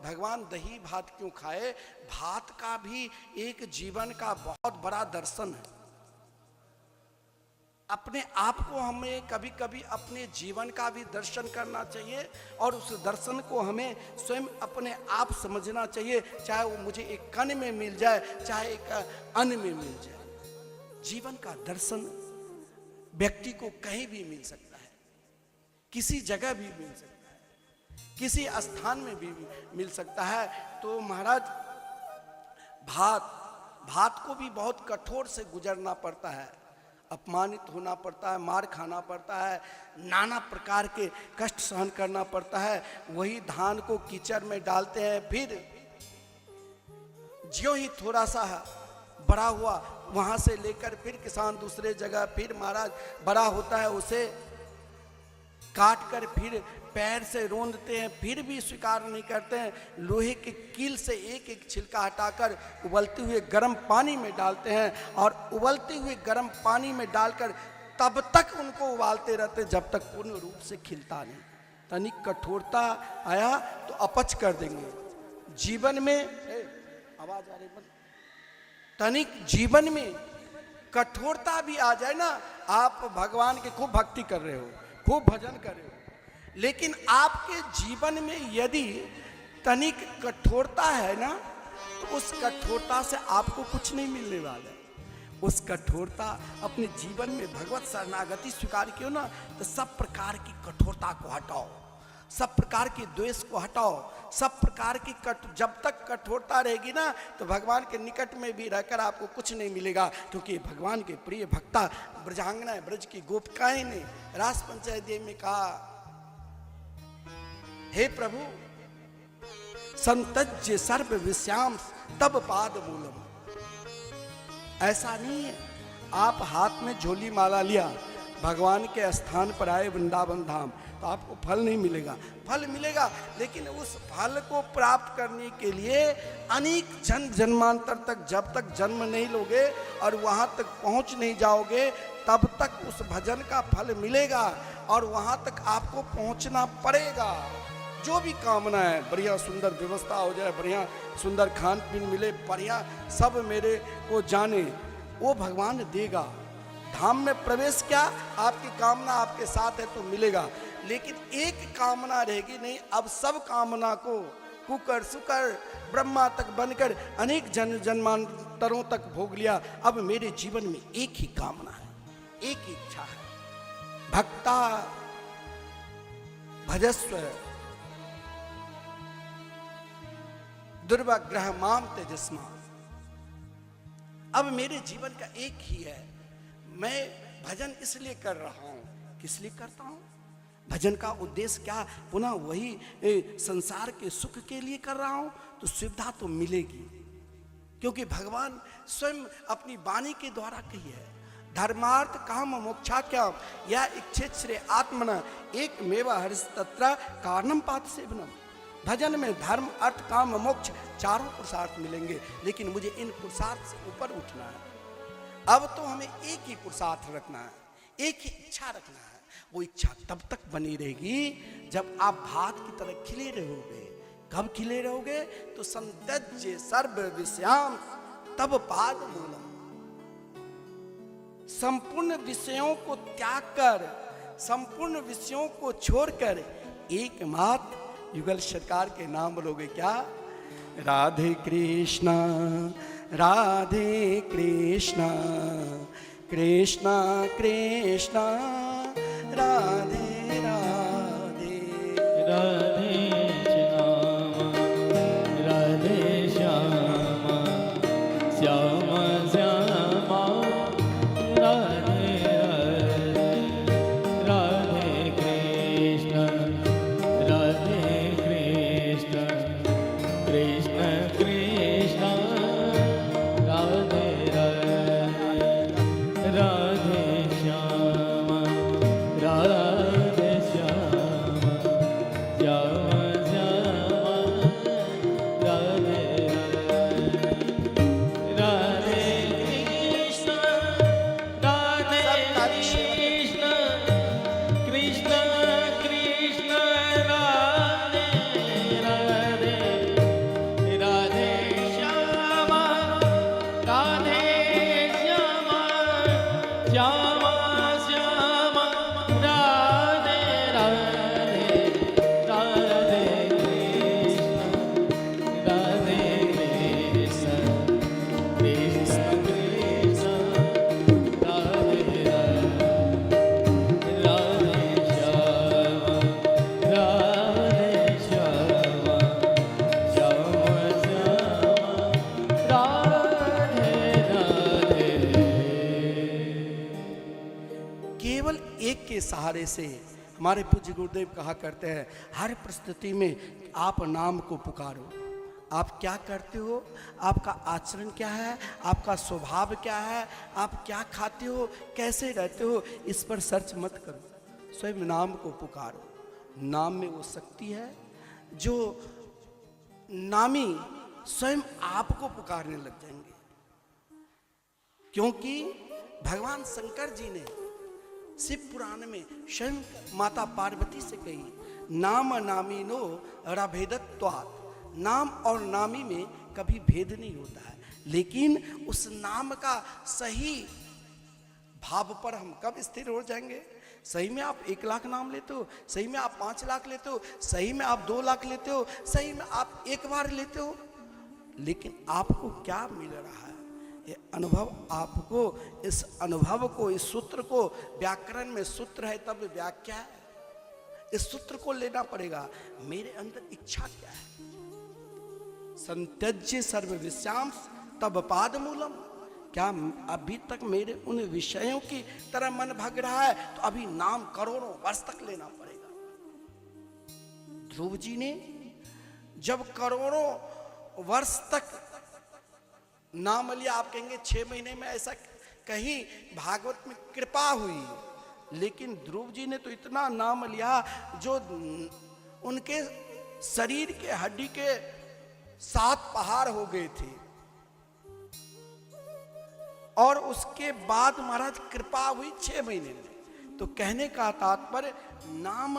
Speaker 1: भगवान दही भात क्यों खाए? भात का भी एक जीवन का बहुत बड़ा दर्शन है। अपने आप को हमें कभी कभी अपने जीवन का भी दर्शन करना चाहिए और उस दर्शन को हमें स्वयं अपने आप समझना चाहिए, चाहे वो मुझे एक कण में मिल जाए चाहे एक अन्न में मिल जाए। जीवन का दर्शन व्यक्ति को कहीं भी मिल सकता है, किसी जगह भी मिल सकता है, किसी स्थान में भी मिल सकता है। तो महाराज भात को भी बहुत कठोर से गुजरना पड़ता है, अपमानित होना पड़ता है, मार खाना पड़ता है, नाना प्रकार के कष्ट सहन करना पड़ता है। वही धान को कीचड़ में डालते हैं, फिर ज्यों ही थोड़ा सा बड़ा हुआ वहां से लेकर फिर किसान दूसरे जगह फिर महाराज बड़ा होता है, उसे काट कर फिर पैर से रोंदते हैं, फिर भी स्वीकार नहीं करते हैं। लोहे के कील से एक एक छिलका हटाकर उबलते हुए गर्म पानी में डालते हैं और उबलते हुए गर्म पानी में डालकर तब तक उनको उबालते रहते जब तक पूर्ण रूप से खिलता नहीं। तनिक कठोरता आया तो अपच कर देंगे। जीवन में आवाज आ रही, तनिक जीवन में कठोरता भी आ जाए ना, आप भगवान की खूब भक्ति कर रहे हो, खूब भजन कर रहे हो, लेकिन आपके जीवन में यदि तनिक कठोरता है ना, तो उस कठोरता से आपको कुछ नहीं मिलने वाला है। उस कठोरता अपने जीवन में भगवत शरणागति स्वीकार किया ना, तो सब प्रकार की कठोरता को हटाओ, सब प्रकार के द्वेष को हटाओ, सब प्रकार की जब तक कठोरता रहेगी ना, तो भगवान के निकट में भी रहकर आपको कुछ नहीं मिलेगा। क्योंकि भगवान के प्रिय भक्ता ब्रजांगना ब्रज की गोपिकाएं ने रास पंचायत देव में कहा, हे प्रभु संतज्य सर्व विश्याम तब पाद मूलम। ऐसा नहीं है आप हाथ में झोली माला लिया, भगवान के स्थान पर आए वृंदावन धाम, तो आपको फल नहीं मिलेगा। फल मिलेगा, लेकिन उस फल को प्राप्त करने के लिए अनेक जन्मांतर तक जब तक जन्म नहीं लोगे और वहां तक पहुंच नहीं जाओगे, तब तक उस भजन का फल मिलेगा और वहां तक आपको पहुंचना पड़ेगा। जो भी कामना है, बढ़िया सुंदर व्यवस्था हो जाए, बढ़िया सुंदर खान पीन मिले, बढ़िया सब मेरे को जाने, वो भगवान देगा। धाम में प्रवेश क्या, आपकी कामना आपके साथ है तो मिलेगा, लेकिन एक कामना रहेगी नहीं। अब सब कामना को कुकर सुकर ब्रह्मा तक बनकर अनेक जन्मांतरों तक भोग लिया। अब मेरे जीवन में एक ही कामना है, एक ही इच्छा है, भक्ता भजस्व दुर्वाग्रह माम तेजस्मा। अब मेरे जीवन का एक ही है, मैं भजन इसलिए कर रहा हूं। किस लिए करता हूं? भजन का उद्देश्य क्या? पुनः वही संसार के सुख के लिए कर रहा हूं, तो सुविधा तो मिलेगी, क्योंकि भगवान स्वयं अपनी वाणी के द्वारा कही है, धर्मार्थ काम मोक्षाख्या या इच्छेत श्रेय आत्मना एक मेवा हर्ष तत्र कारणम पात सेवनम। भजन में धर्म अर्थ काम मोक्ष चारों पुरुषार्थ मिलेंगे, लेकिन मुझे इन पुरुषार्थ से ऊपर उठना है। अब तो हमें एक ही पुरुषार्थ रखना है, एक ही इच्छा रखना है। वो इच्छा तब तक बनी रहेगी जब आप भात की तरह खिले रहोगे। कब खिले रहोगे? तो संतज्य सर्व विषयाम तब पाद मूलम। संपूर्ण विषयों को त्याग कर, संपूर्ण विषयों को छोड़कर एकमात्र युगल सरकार के नाम लोगे। क्या? राधे कृष्णा राधे कृष्णा कृष्णा कृष्णा राधे राधे
Speaker 2: राधे श्याम राधे श्याम श्याम श्यामा राधे राधे राधे कृष्ण कृष्ण कृष्ण राधे राधे राधे श्याम राधे श्याम श्याम
Speaker 1: सहारे से। हमारे पूज्य गुरुदेव कहा करते हैं, हर परिस्थिति में आप नाम को पुकारो। आप क्या करते हो, आपका आचरण क्या है, आपका स्वभाव क्या है, आप क्या खाते हो, कैसे रहते हो, इस पर सर्च मत करो, स्वयं नाम को पुकारो। नाम में वो शक्ति है जो नामी स्वयं आपको पुकारने लग जाएंगे। क्योंकि भगवान शंकर जी ने शिव पुराण में स्वयं माता पार्वती से कही, नाम नामीनो रभेदत्वात्, नाम और नामी में कभी भेद नहीं होता है, लेकिन उस नाम का सही भाव पर हम कब स्थिर हो जाएंगे। सही में आप 1 लाख नाम लेते हो, सही में आप 5 लाख लेते हो, सही में आप 2 लाख लेते हो, सही में आप 1 बार लेते हो, लेकिन आपको क्या मिल रहा है, ये अनुभव। आपको इस अनुभव को, इस सूत्र को, व्याकरण में सूत्र है तब व्याख्या है, इस सूत्र को लेना पड़ेगा। मेरे अंदर इच्छा क्या है, संत्यज्य सर्व विषयांश तब पाद मूलम। क्या अभी तक मेरे उन विषयों की तरह मन भग रहा है, तो अभी नाम करोड़ों वर्ष तक लेना पड़ेगा। ध्रुव जी ने जब करोड़ों वर्ष तक नाम लिया, आप कहेंगे 6 महीने में, ऐसा कहीं भागवत में कृपा हुई, लेकिन ध्रुव जी ने तो इतना नाम लिया जो उनके शरीर के हड्डी के 7 पहाड़ हो गए थे। और उसके बाद महाराज कृपा हुई 6 महीने में। तो कहने का तात्पर्य, नाम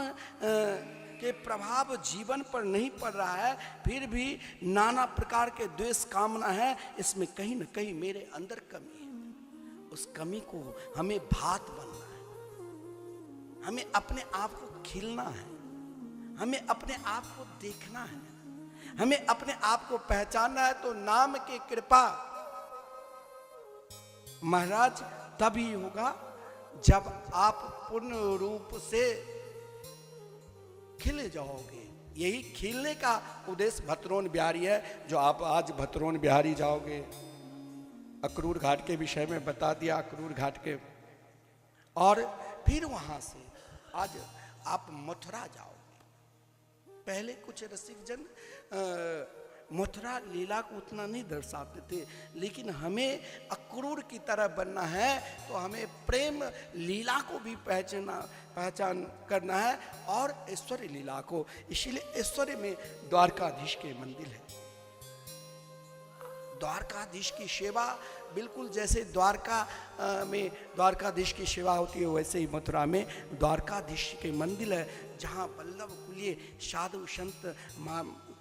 Speaker 1: के प्रभाव जीवन पर नहीं पड़ रहा है, फिर भी नाना प्रकार के द्वेष कामना है, इसमें कहीं ना कहीं मेरे अंदर कमी है। उस कमी को हमें भात बनना है, हमें अपने आप को खिलना है, हमें अपने आप को देखना है, हमें अपने आप को पहचानना है। तो नाम की कृपा महाराज तभी होगा जब आप पूर्ण रूप से खिले जाओगे। यही खिलने का उद्देश्य भतरोन बिहारी है। जो आप आज भतरोन बिहारी जाओगे, अक्रूर घाट के विषय में बता दिया, अक्रूर घाट के, और फिर वहां से आज आप मथुरा जाओगे। पहले कुछ रसिक जन मथुरा लीला को उतना नहीं दर्शाते थे, लेकिन हमें अक्रूर की तरह बनना है, तो हमें प्रेम लीला को भी पहचान करना है और ऐश्वर्य लीला को। इसीलिए ऐश्वर्य में द्वारकाधीश के मंदिर है। द्वारकाधीश की सेवा बिल्कुल जैसे द्वारका में द्वारकाधीश की सेवा होती है, वैसे ही मथुरा में द्वारकाधीश के मंदिर है, जहाँ वल्लभ कुलीय साधु संत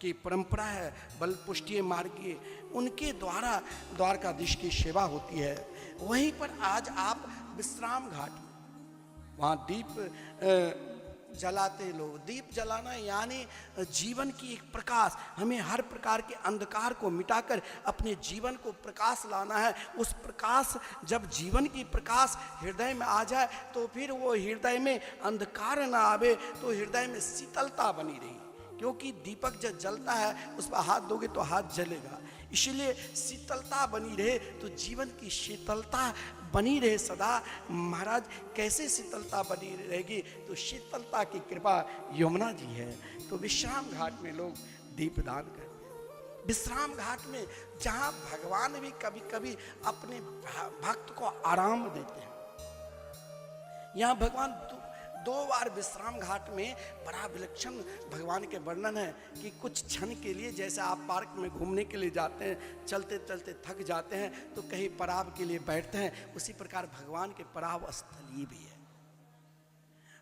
Speaker 1: की परंपरा है, बल पुष्टीय मार्गीय, उनके द्वारा द्वारकाधीश की सेवा होती है। वहीं पर आज आप विश्राम घाट, वहाँ दीप जलाते लोग। दीप जलाना यानी जीवन की एक प्रकाश, हमें हर प्रकार के अंधकार को मिटाकर अपने जीवन को प्रकाश लाना है। उस प्रकाश, जब जीवन की प्रकाश हृदय में आ जाए, तो फिर वो हृदय में अंधकार ना आवे, तो हृदय में शीतलता बनी रही। क्योंकि दीपक जब जलता है, उस पर हाथ दोगे तो हाथ जलेगा। इसलिए शीतलता बनी रहे, तो जीवन की शीतलता बनी रहे सदा। महाराज कैसे शीतलता बनी रहेगी, तो शीतलता की कृपा यमुना जी है। तो विश्राम घाट में लोग दीपदान करते हैं। विश्राम घाट में जहाँ भगवान भी कभी कभी अपने भक्त को आराम देते हैं, यहाँ भगवान 2 बार विश्राम घाट में बड़ा विलक्षण भगवान के वर्णन है कि कुछ क्षण के लिए, जैसे आप पार्क में घूमने के लिए जाते हैं, चलते चलते थक जाते हैं तो कहीं पड़ाव के लिए बैठते हैं, उसी प्रकार भगवान के पड़ाव स्थली भी है।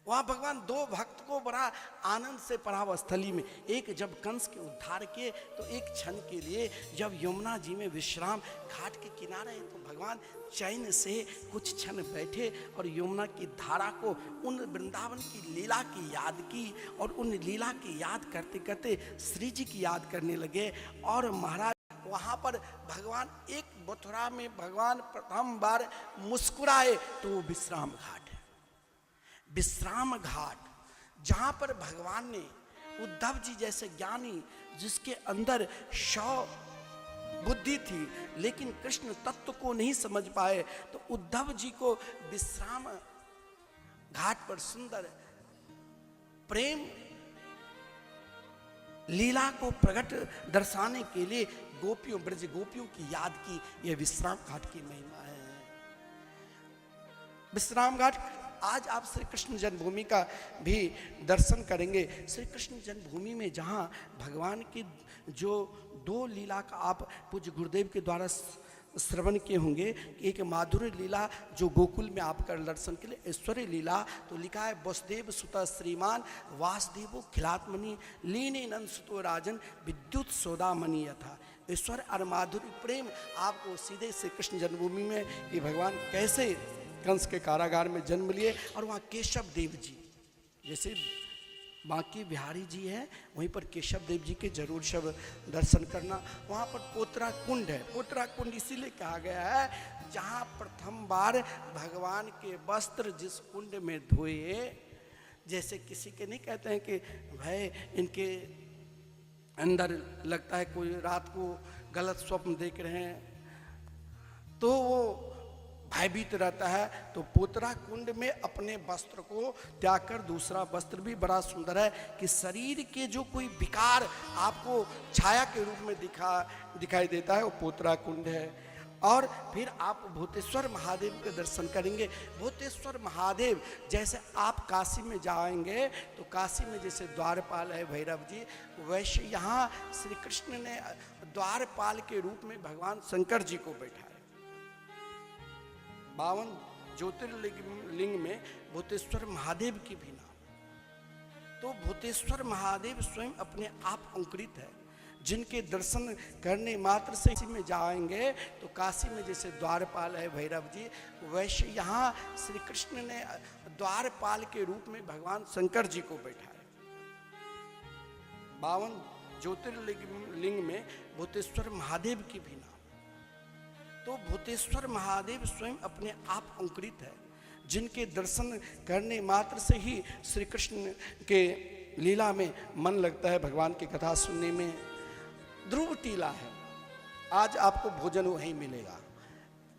Speaker 1: वहाँ भगवान 2 भक्त को बड़ा आनंद से पड़ाव स्थली में, एक जब कंस के उद्धार किए, तो एक क्षण के लिए जब यमुना जी में विश्राम घाट के किनारे, तो भगवान चैन से कुछ क्षण बैठे और यमुना की धारा को, उन वृंदावन की लीला की याद की, और उन लीला की याद करते करते श्री जी की याद करने लगे। और महाराज वहाँ पर भगवान, एक मथुरा में भगवान प्रथम बार मुस्कुराए, तो वो विश्राम घाट है। विश्राम घाट जहाँ पर भगवान ने उद्धव जी जैसे ज्ञानी, जिसके अंदर 100 बुद्धि थी, लेकिन कृष्ण तत्व को नहीं समझ पाए, तो उद्धव जी को विश्राम घाट पर सुंदर प्रेम लीला को प्रकट दर्शाने के लिए गोपियों ब्रज गोपियों की याद की यह विश्राम घाट की महिमा है। विश्राम घाट आज आप श्री कृष्ण जन्मभूमि का भी दर्शन करेंगे। श्री कृष्ण जन्मभूमि में जहां भगवान की जो दो लीला का आप पूज्य गुरुदेव के द्वारा श्रवण किए होंगे, एक माधुर्य लीला जो गोकुल में आप कर दर्शन के लिए ऐश्वर्य लीला, तो लिखा है वसुदेव सुत श्रीमान वासुदेवो खिलात्मनि लीने नंद सुतो राजन विद्युत सौदामणि यथा। ईश्वर और माधुर्य प्रेम आपको सीधे से कृष्ण जन्मभूमि में कि भगवान कैसे कंस के कारागार में जन्म लिए, और वहाँ केशव देव जी जैसे बांकी बिहारी जी हैं, वहीं पर केशव देव जी के जरूर शब दर्शन करना। वहाँ पर पोतरा कुंड है। पोतरा कुंड इसीलिए कहा गया है जहाँ प्रथम बार भगवान के वस्त्र जिस कुंड में धोए, जैसे किसी के नहीं कहते हैं कि भाई इनके अंदर लगता है कोई रात को गलत स्वप्न देख रहे हैं, तो वो भयभीत रहता है, तो पोतरा कुंड में अपने वस्त्र को त्याग कर दूसरा वस्त्र भी बड़ा सुंदर है कि शरीर के जो कोई विकार आपको छाया के रूप में दिखाई देता है, वो पोतरा कुंड है। और फिर आप भूतेश्वर महादेव के दर्शन करेंगे। भूतेश्वर महादेव जैसे आप काशी में जाएंगे तो काशी में जैसे द्वारपाल है भैरव जी, वैसे यहाँ श्री कृष्ण ने द्वारपाल के रूप में भगवान शंकर जी को बैठाया। 52 ज्योतिर्लिंग में भूतेश्वर महादेव की भी नाम। तो भूतेश्वर महादेव स्वयं अपने आप अंकुरित है, जिनके दर्शन करने मात्र से काशी में जाएंगे तो काशी में जैसे द्वारपाल है भैरव जी, वैसे यहाँ श्री कृष्ण ने द्वारपाल के रूप में भगवान शंकर जी को बैठाया। 52 ज्योतिर्लिंग में भूतेश्वर महादेव की भी नाम। तो भूतेश्वर महादेव स्वयं अपने आप अंकुरित है, जिनके दर्शन करने मात्र से ही श्री कृष्ण के लीला में मन लगता है, भगवान की कथा सुनने में। ध्रुव टीला है, आज आपको भोजन वहीं मिलेगा।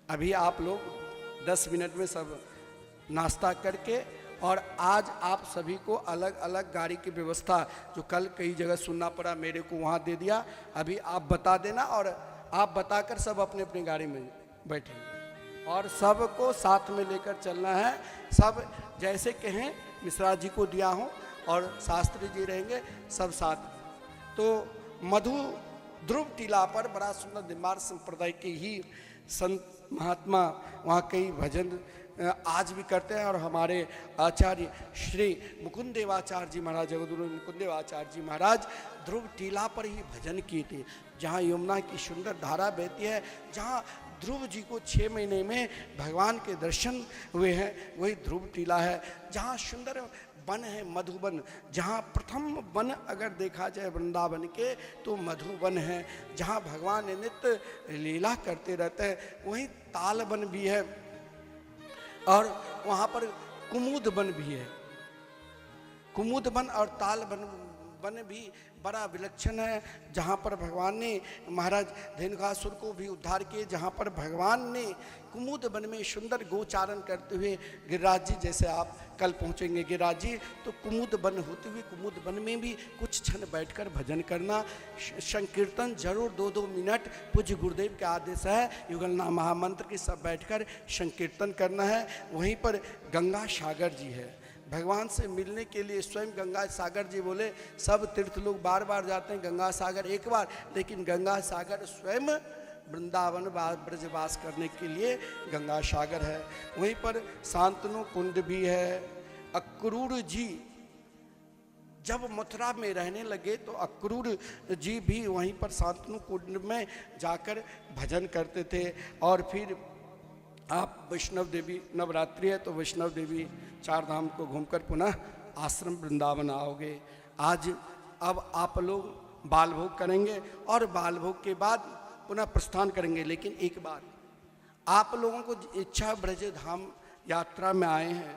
Speaker 1: अभी आप लोग 10 मिनट में सब नाश्ता करके, और आज आप सभी को अलग अलग गाड़ी की व्यवस्था, जो कल कई जगह सुनना पड़ा, मेरे को वहाँ दे दिया। अभी आप बता देना और आप बताकर सब अपने अपनी गाड़ी में बैठेंगे और सबको साथ में लेकर चलना है। सब जैसे कहें मिश्रा जी को दिया हो और शास्त्री जी रहेंगे सब साथ। तो मधु ध्रुव टीला पर बड़ा सुंदर निम्बार संप्रदाय के ही संत महात्मा वहाँ कई भजन आज भी करते हैं। और हमारे आचार्य श्री मुकुंदेवाचार्य जी महाराज, जगदगुरु मुकुंदेवाचार्य जी महाराज ध्रुव टीला पर ही भजन किए थे, जहाँ यमुना की सुंदर धारा बहती है, जहाँ ध्रुव जी को 6 महीने में भगवान के दर्शन हुए हैं, वही ध्रुव टीला है। जहाँ सुंदर वन है मधुबन, जहाँ प्रथम वन अगर देखा जाए वृंदावन के तो मधुबन है, जहाँ भगवान नित्य लीला करते रहते हैं। वहीं ताल वन भी है और वहाँ पर कुमुद वन भी है। कुमुद वन और ताल वन भी बड़ा विलक्षण है, जहाँ पर भगवान ने महाराज धेनुकासुर को भी उद्धार किए, जहाँ पर भगवान ने कुमुद वन में सुंदर गोचारण करते हुए गिरिराज जी, जैसे आप कल पहुँचेंगे गिरिराज जी, तो कुमुद वन होते हुए कुमुद वन में भी कुछ क्षण बैठकर भजन करना, संकीर्तन जरूर 2-2 मिनट पूज्य गुरुदेव के आदेश है, युगलनाम महामंत्र के सब बैठकर संकीर्तन करना है। वहीं पर गंगा सागर जी है, भगवान से मिलने के लिए स्वयं गंगा सागर जी बोले, सब तीर्थ लोग बार बार जाते हैं, गंगा सागर एक बार, लेकिन गंगा सागर स्वयं वृंदावन ब्रजवास करने के लिए गंगा सागर है। वहीं पर शांतनु कुंड भी है। अक्रूर जी जब मथुरा में रहने लगे तो अक्रूर जी भी वहीं पर शांतनु कुंड में जाकर भजन करते थे। और फिर आप वैष्णव देवी, नवरात्रि है तो वैष्णव देवी 4 धाम को घूमकर पुनः आश्रम वृंदावन आओगे। आज अब आप लोग बाल भोग करेंगे और बाल भोग के बाद पुनः प्रस्थान करेंगे। लेकिन एक बात, आप लोगों को इच्छा ब्रज धाम यात्रा में आए हैं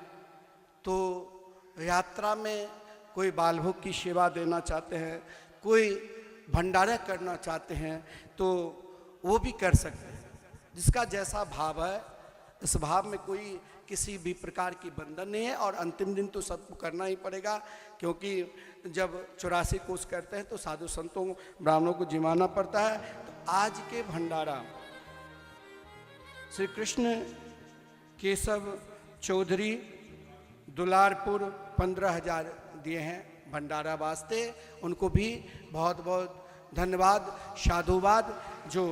Speaker 1: तो यात्रा में कोई बाल भोग की सेवा देना चाहते हैं, कोई भंडारा करना चाहते हैं तो वो भी कर सकते हैं। जिसका जैसा भाव है, इस भाव में कोई किसी भी प्रकार की बंधन नहीं है। और अंतिम दिन तो सबको करना ही पड़ेगा, क्योंकि जब 84 कोस करते हैं तो साधु संतों ब्राह्मणों को जिमाना पड़ता है। तो आज के भंडारा श्री कृष्ण केशव चौधरी दुलारपुर 15,000 दिए हैं भंडारा वास्ते। उनको भी बहुत बहुत धन्यवाद, साधुवाद। जो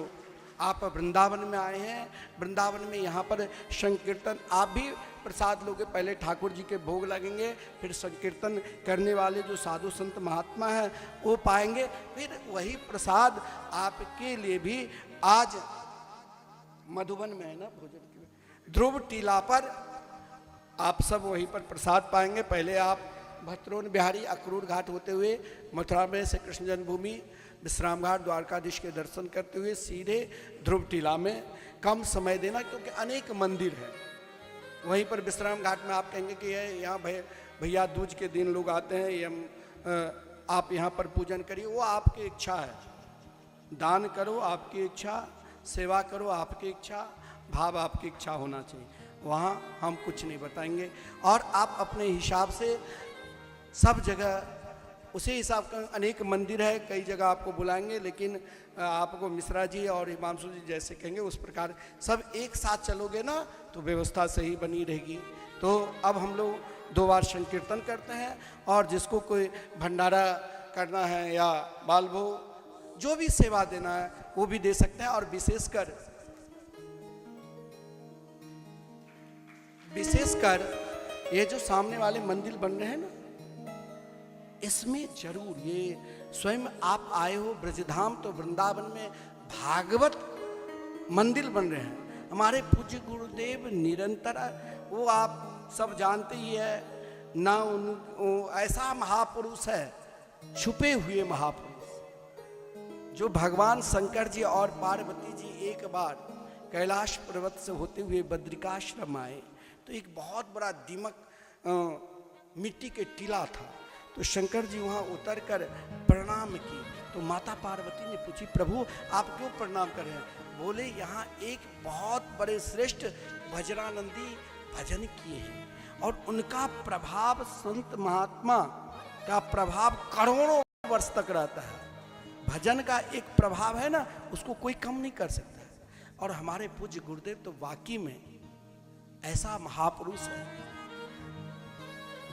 Speaker 1: आप वृंदावन में आए हैं, वृंदावन में यहाँ पर संकीर्तन आप भी प्रसाद लोगे। पहले ठाकुर जी के भोग लगेंगे, फिर संकीर्तन करने वाले जो साधु संत महात्मा हैं वो पाएंगे, फिर वही प्रसाद आपके लिए भी आज मधुबन में है ना भोजन के ध्रुव टीला पर आप सब वहीं पर प्रसाद पाएंगे। पहले आप भत्रोन बिहारी अक्रूर घाट होते हुए मथुरा में से कृष्ण जन्मभूमि विश्राम घाट द्वारकाधीश के दर्शन करते हुए सीधे ध्रुव टीला में कम समय देना, क्योंकि अनेक मंदिर हैं वहीं पर। विश्राम घाट में आप कहेंगे कि यहाँ भैया दूज के दिन लोग आते हैं, ये आप यहाँ पर पूजन करिए, वो आपकी इच्छा है। दान करो आपकी इच्छा, सेवा करो आपकी इच्छा, भाव आपकी इच्छा होना चाहिए। वहाँ हम कुछ नहीं बताएंगे। और आप अपने हिसाब से सब जगह उसी हिसाब का अनेक मंदिर है, कई जगह आपको बुलाएंगे, लेकिन आपको मिश्रा जी और हिमांशु जी जैसे कहेंगे उस प्रकार सब एक साथ चलोगे ना तो व्यवस्था सही बनी रहेगी। तो अब हम लोग 2 बार संकीर्तन करते हैं, और जिसको कोई भंडारा करना है या बाल भोग जो भी सेवा देना है वो भी दे सकते हैं। और विशेषकर ये जो सामने वाले मंदिर बन रहे हैं ना, इसमें जरूर ये स्वयं आप आए हो ब्रजधाम, तो वृंदावन में भागवत मंदिर बन रहे हैं। हमारे पूज्य गुरुदेव निरंतर, वो आप सब जानते ही है ना, ऐसा महापुरुष है, छुपे हुए महापुरुष, जो भगवान शंकर जी और पार्वती जी एक बार कैलाश पर्वत से होते हुए बद्रिकाश्रम आए, तो एक बहुत बड़ा दीमक मिट्टी के टीला था। तो शंकर जी वहाँ उतर कर प्रणाम की, तो माता पार्वती ने पूछी, प्रभु आप क्यों प्रणाम कर रहे हैं? बोले, यहाँ एक बहुत बड़े श्रेष्ठ भजनानंदी भजन किए हैं, और उनका प्रभाव संत महात्मा का प्रभाव करोड़ों वर्ष तक रहता है। भजन का एक प्रभाव है ना, उसको कोई कम नहीं कर सकता। और हमारे पूज्य गुरुदेव तो वाकई में ऐसा महापुरुष है,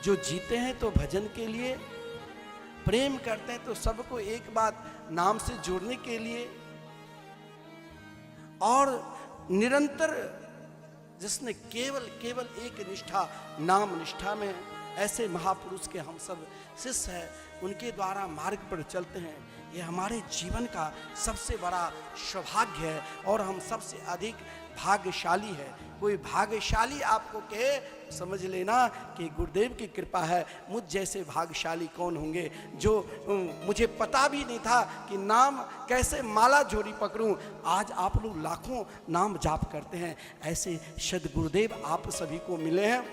Speaker 1: जो जीते हैं तो भजन के लिए, प्रेम करते हैं तो सबको एक बात नाम से जोड़ने के लिए, और निरंतर जिसने केवल एक निष्ठा, नाम निष्ठा में, ऐसे महापुरुष के हम सब शिष्य हैं, उनके द्वारा मार्ग पर चलते हैं। ये हमारे जीवन का सबसे बड़ा सौभाग्य है, और हम सबसे अधिक भाग्यशाली है। कोई भाग्यशाली आपको कहे, समझ लेना कि गुरुदेव की कृपा है। मुझ जैसे भाग्यशाली कौन होंगे, जो मुझे पता भी नहीं था कि नाम कैसे माला जोड़ी पकड़ूं। आज आप लोग लाखों नाम जाप करते हैं। ऐसे सद्गुरुदेव आप सभी को मिले हैं।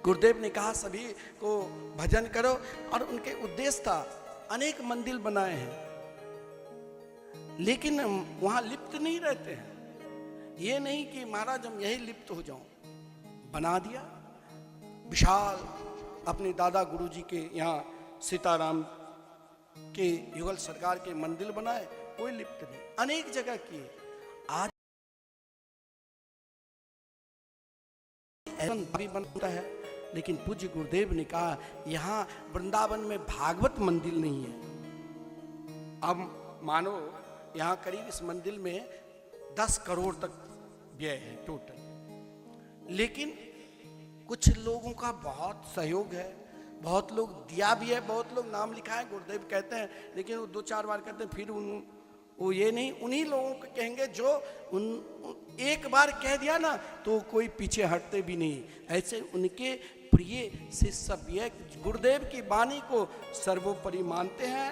Speaker 1: गुरुदेव ने कहा सभी को भजन करो, और उनके उद्देश्य था, अनेक मंदिर बनाए हैं, लेकिन वहाँ लिप्त नहीं रहते हैं। ये नहीं कि महाराज हम यही लिप्त हो जाऊं, बना दिया विशाल। अपने दादा गुरुजी के यहाँ सीताराम के युगल सरकार के मंदिर बनाए, कोई लिप्त नहीं, अनेक जगह किए। आज भी बनता है, लेकिन पूज्य गुरुदेव ने कहा यहाँ वृंदावन में भागवत मंदिर नहीं है। अब मानो यहाँ करीब इस मंदिर में 10 करोड़ तक व्यय है टोटल, लेकिन कुछ लोगों का बहुत सहयोग है, बहुत लोग दिया भी है, बहुत लोग नाम लिखा है, गुरुदेव कहते हैं, लेकिन वो 2-4 बार कहते हैं, फिर वो ये नहीं, उन्हीं लोगों को कहेंगे जो एक बार कह दिया ना तो कोई पीछे हटते भी नहीं। ऐसे उनके प्रिय शिष्य सब ये गुरुदेव की वाणी को सर्वोपरि मानते हैं।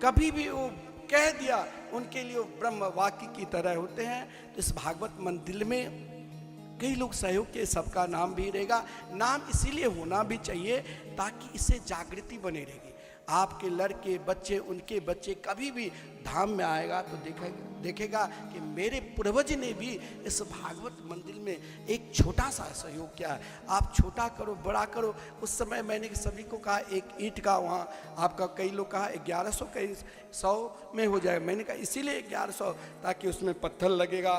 Speaker 1: कभी भी वो कह दिया, उनके लिए ब्रह्म वाक्य की तरह होते हैं। तो इस भागवत मंदिर में कई लोग सहयोग के, सबका नाम भी रहेगा। नाम इसीलिए होना भी चाहिए ताकि इससे जागृति बने रहेगी। आपके लड़के बच्चे, उनके बच्चे कभी भी धाम में आएगा तो देखेगा कि मेरे पूर्वज ने भी इस भागवत मंदिर में एक छोटा सा सहयोग किया है। आप छोटा करो बड़ा करो। उस समय मैंने सभी को कहा एक ईंट का वहाँ आपका, कई लोग कहा 1100 कई 100 में हो जाएगा। मैंने कहा इसीलिए 1100 ताकि उसमें पत्थर लगेगा,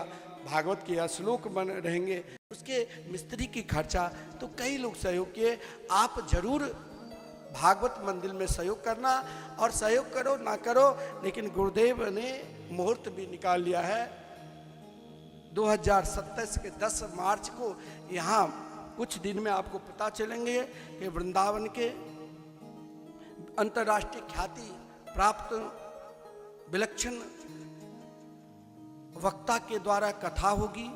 Speaker 1: भागवत के श्लोक बन रहेंगे, उसके मिस्त्री की खर्चा। तो कई लोग सहयोग किए। आप जरूर भागवत मंदिर में सहयोग करना, और सहयोग करो ना करो, लेकिन गुरुदेव ने मुहूर्त भी निकाल लिया है 2027 के 10 मार्च को। यहाँ कुछ दिन में आपको पता चलेंगे कि वृंदावन के अंतर्राष्ट्रीय ख्याति प्राप्त विलक्षण वक्ता के द्वारा कथा होगी,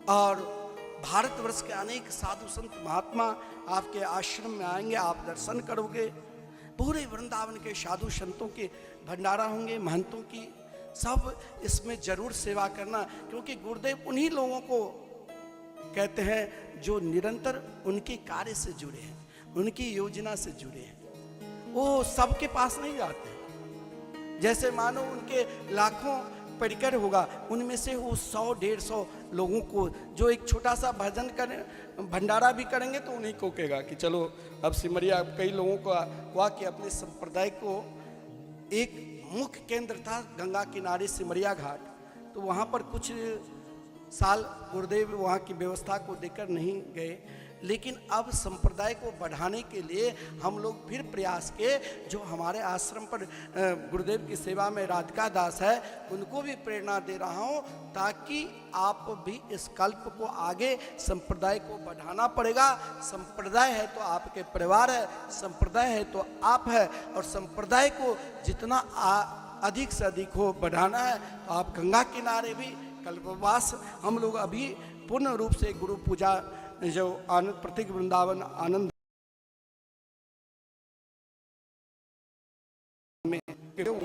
Speaker 1: और भारतवर्ष के अनेक साधु संत महात्मा आपके आश्रम में आएंगे, आप दर्शन करोगे। पूरे वृंदावन के साधु संतों के भंडारा होंगे, महंतों की, सब इसमें जरूर सेवा करना, क्योंकि गुरुदेव उन्हीं लोगों को कहते हैं जो निरंतर उनके कार्य से जुड़े हैं, उनकी योजना से जुड़े हैं। वो सबके पास नहीं जाते। जैसे मानो उनके लाखों परिकर होगा, उनमें से वो 100-150 लोगों को जो एक छोटा सा भजन करें, भंडारा भी करेंगे तो उन्हीं को कहेगा कि चलो अब सिमरिया। कई लोगों को हुआ कि अपने संप्रदाय को एक मुख्य केंद्र था गंगा किनारे सिमरिया घाट, तो वहाँ पर कुछ साल गुरुदेव वहाँ की व्यवस्था को देकर नहीं गए, लेकिन अब संप्रदाय को बढ़ाने के लिए हम लोग फिर प्रयास किए। जो हमारे आश्रम पर गुरुदेव की सेवा में राधिका दास है, उनको भी प्रेरणा दे रहा हूँ, ताकि आप भी इस कल्प को आगे संप्रदाय को बढ़ाना पड़ेगा। संप्रदाय है तो आपके परिवार है, संप्रदाय है तो आप है, और संप्रदाय को जितना अधिक से अधिक हो बढ़ाना है तो आप गंगा किनारे भी कल्पवास। हम लोग अभी पूर्ण रूप से गुरु पूजा जो आनंद प्रतीक वृंदावन आनंद में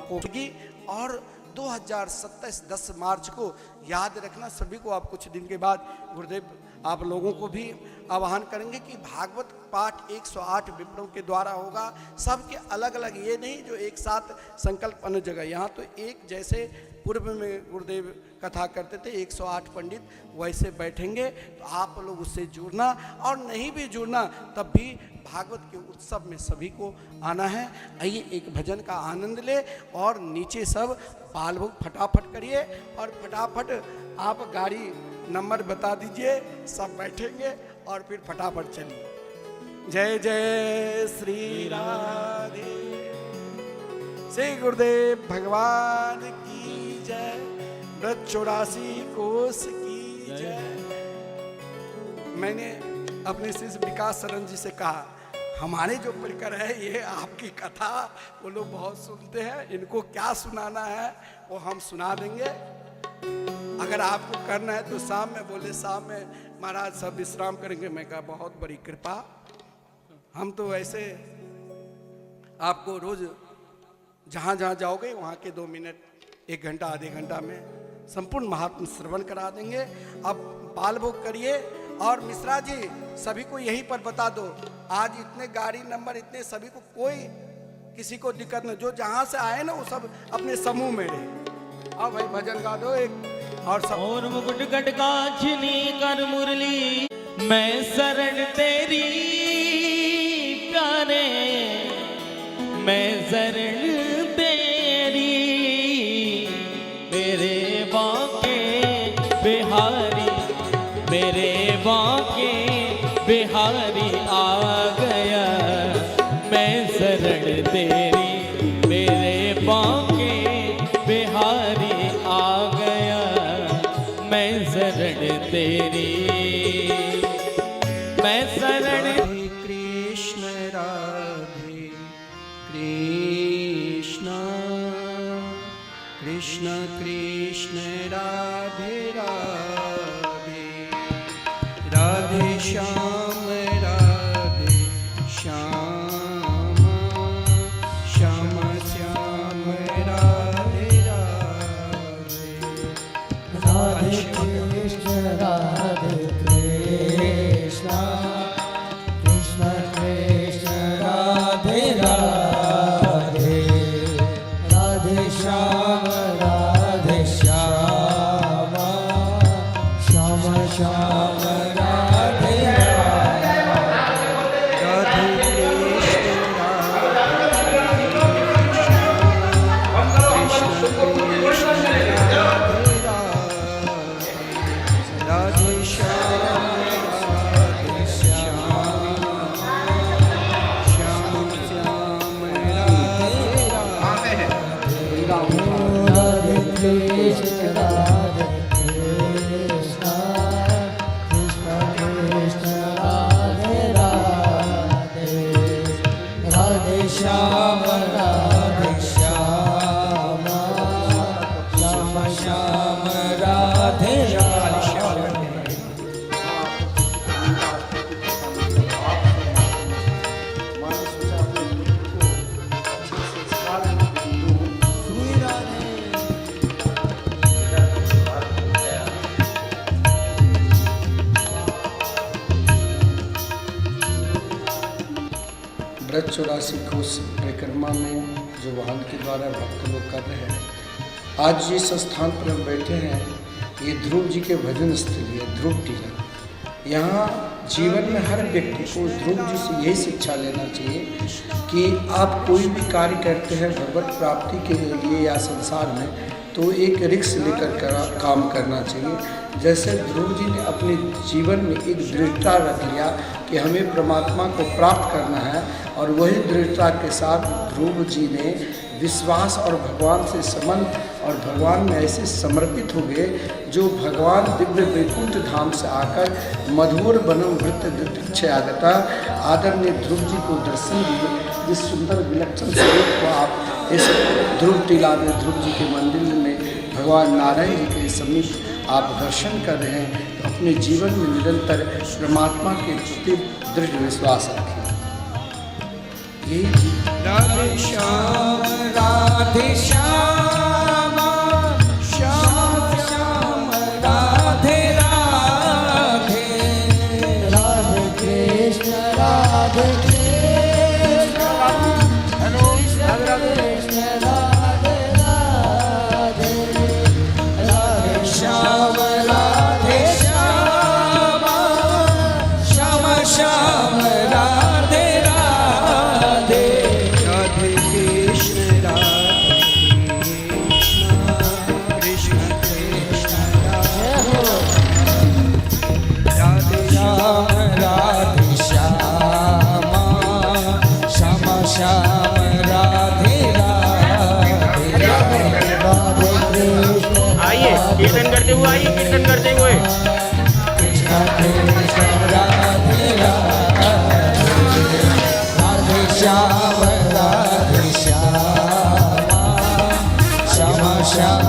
Speaker 1: होगी, और 2027 10 मार्च को याद रखना सभी को। आप कुछ दिन के बाद गुरुदेव आप लोगों को भी आह्वान करेंगे कि भागवत पाठ 108 विप्रों के द्वारा होगा। सबके अलग अलग, ये नहीं जो एक साथ संकल्प अन्य जगह। यहाँ तो एक जैसे पूर्व में गुरुदेव कथा करते थे 108 पंडित वैसे बैठेंगे, तो आप लोग उससे जुड़ना, और नहीं भी जुड़ना तब भी भागवत के उत्सव में सभी को आना है। आइए एक भजन का आनंद ले, और नीचे सब बाल भोग फटाफट करिए, और फटाफट आप गाड़ी नंबर बता दीजिए, सब बैठेंगे और फिर फटाफट चलिए। जय जय श्री राधे, श्री गुरुदेव भगवान की जय, व्रत 84 कोस की जय। मैंने अपने शिष्य विकास शरण जी से कहा, हमारे जो परिकर है ये आपकी कथा वो लोग बहुत सुनते हैं, इनको क्या सुनाना है वो हम सुना देंगे। अगर आपको करना है तो शाम में बोले, शाम में महाराज सब विश्राम करेंगे। मैं कहा बहुत बड़ी कृपा, हम तो ऐसे आपको रोज जहाँ जहाँ जाओगे वहाँ के 2 मिनट 1 घंटा आधे घंटा में संपूर्ण महात्म श्रवण करा देंगे। अब बाल भोग करिए, और मिश्रा जी सभी को यहीं पर बता दो, आज इतने गाड़ी नंबर इतने, सभी को कोई किसी को दिक्कत नहीं, जो जहाँ से आए ना वो सब अपने समूह में रहे। आओ भाई भजन गा दो एक, और सब
Speaker 2: और मुकुट कटकाछनी कर मुरली, मैं शरण तेरी प्यारे, मैं शरण तेरी, मेरे बांके बिहारी, मेरे बांके बिहारी आ गया, मैं शरण तेरी, मेरे बांके बिहारी आ गया, मैं शरण तेरी, मैं शरण।
Speaker 1: कृष्ण राधे कृष्ण, कृष्ण कृष्ण राधे राधे, राधे श्याम राधे श्याम, श्याम श्याम राधे राधे,
Speaker 3: राधे कृष्ण राधे कृष्ण, कृष्ण कृष्ण राधे राधे श्याम राधे श्याम श्याम श्याम राधे श्याम।
Speaker 1: ब्रज 84 कोस परिक्रमा में जो वाहन के द्वारा भक्त लोग कर रहे हैं, आज जिस स्थान पर हम बैठे हैं ये ध्रुव जी के भजन स्थली है, ध्रुव टीला। यहाँ जीवन में हर व्यक्ति को ध्रुव जी से यही शिक्षा लेना चाहिए कि आप कोई भी कार्य करते हैं भगवत प्राप्ति के लिए या संसार में, तो एक रिस्क लेकर काम करना चाहिए। जैसे ध्रुव जी ने अपने जीवन में एक दृढ़ता रख लिया कि हमें परमात्मा को प्राप्त करना है, और वही दृढ़ता के साथ ध्रुव जी ने विश्वास और भगवान से संबंध और भगवान में ऐसे समर्पित हो गए जो भगवान दिव्य वैकुंठ धाम से आकर मधुर बनम वृत्त दीक्षागता आदरणीय ध्रुव जी को दर्शन दिए। जिस सुंदर विलक्षण स्वरूप को आप इस ध्रुव टीला में ध्रुव जी के मंदिर में भगवान नारायण जी के समीप आप दर्शन कर रहे हैं, तो अपने जीवन में निरंतर परमात्मा के प्रति दृढ़ विश्वास रखें। यही
Speaker 3: राधे श्याम राधे श्याम श्याम श्याम राधे राधे राधे कृष्ण राधे कृष्ण राधे कृष्ण राधे राधे राधे श्याम राधे श्याम श्याम श्याम राधे राधे राधे कृष्ण कृष्ण कृष्ण राधे राधे श्याम राधे श्याम श्याम श्याम राधे राधे राधे कृष्ण।
Speaker 4: आइए कीर्तन करते हुए, आइए कीर्तन करते हुए।
Speaker 3: कृष्ण कृष्ण राधे राधे राधे श्याम राधे श्याम श्याम श्याम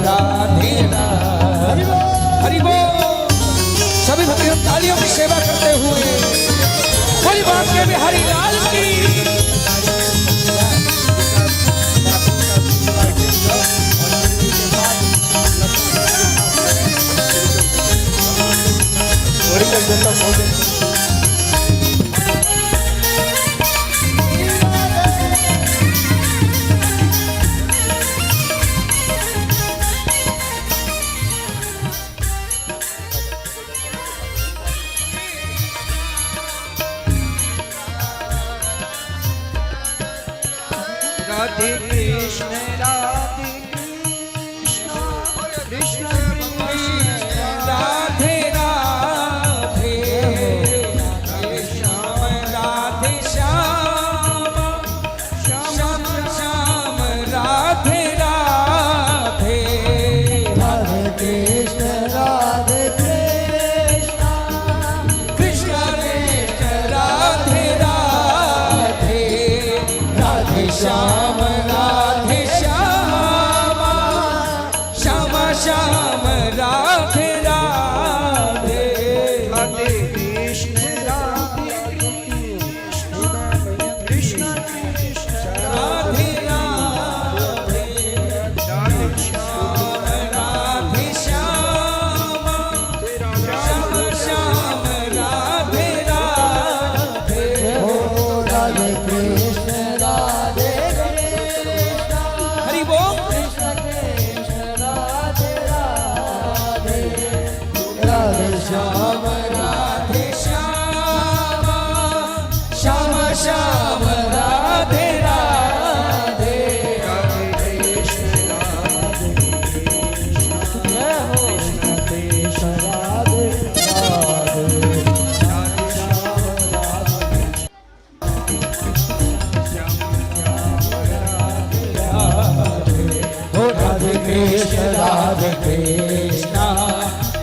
Speaker 3: राधे राधे। हरि बोल। सभी भक्तों तालियों की सेवा करते हुए कोई बात के बिहारी लाल की। राधे कृष्ण राधे कृष्ण कृष्ण कृष्ण राधे राधे राधे श्याम राधे श्याम श्याम श्याम राधे राधे राधे कृष्ण राधे कृष्ण कृष्ण कृष्ण राधे राधे राधे श्याम राधे श्याम श्याम श्याम राधे राधे राधे कृष्ण राधे कृष्ण कृष्ण कृष्ण राधे राधे राधे श्याम राधे श्याम श्याम श्याम राधे राधे। हो राधे कृष्ण राधे कृष्ण हरि बोल। कृष्ण कृष्ण राधे राधे राधे श्याम राधे श्याम श्याम श्याम राधे राधे राधे कृष्ण राधे कृष्ण जय हो। कृष्ण कृष्ण राधे राधे राधे श्याम राधे हो राधे कृष्ण राधे कृष्ण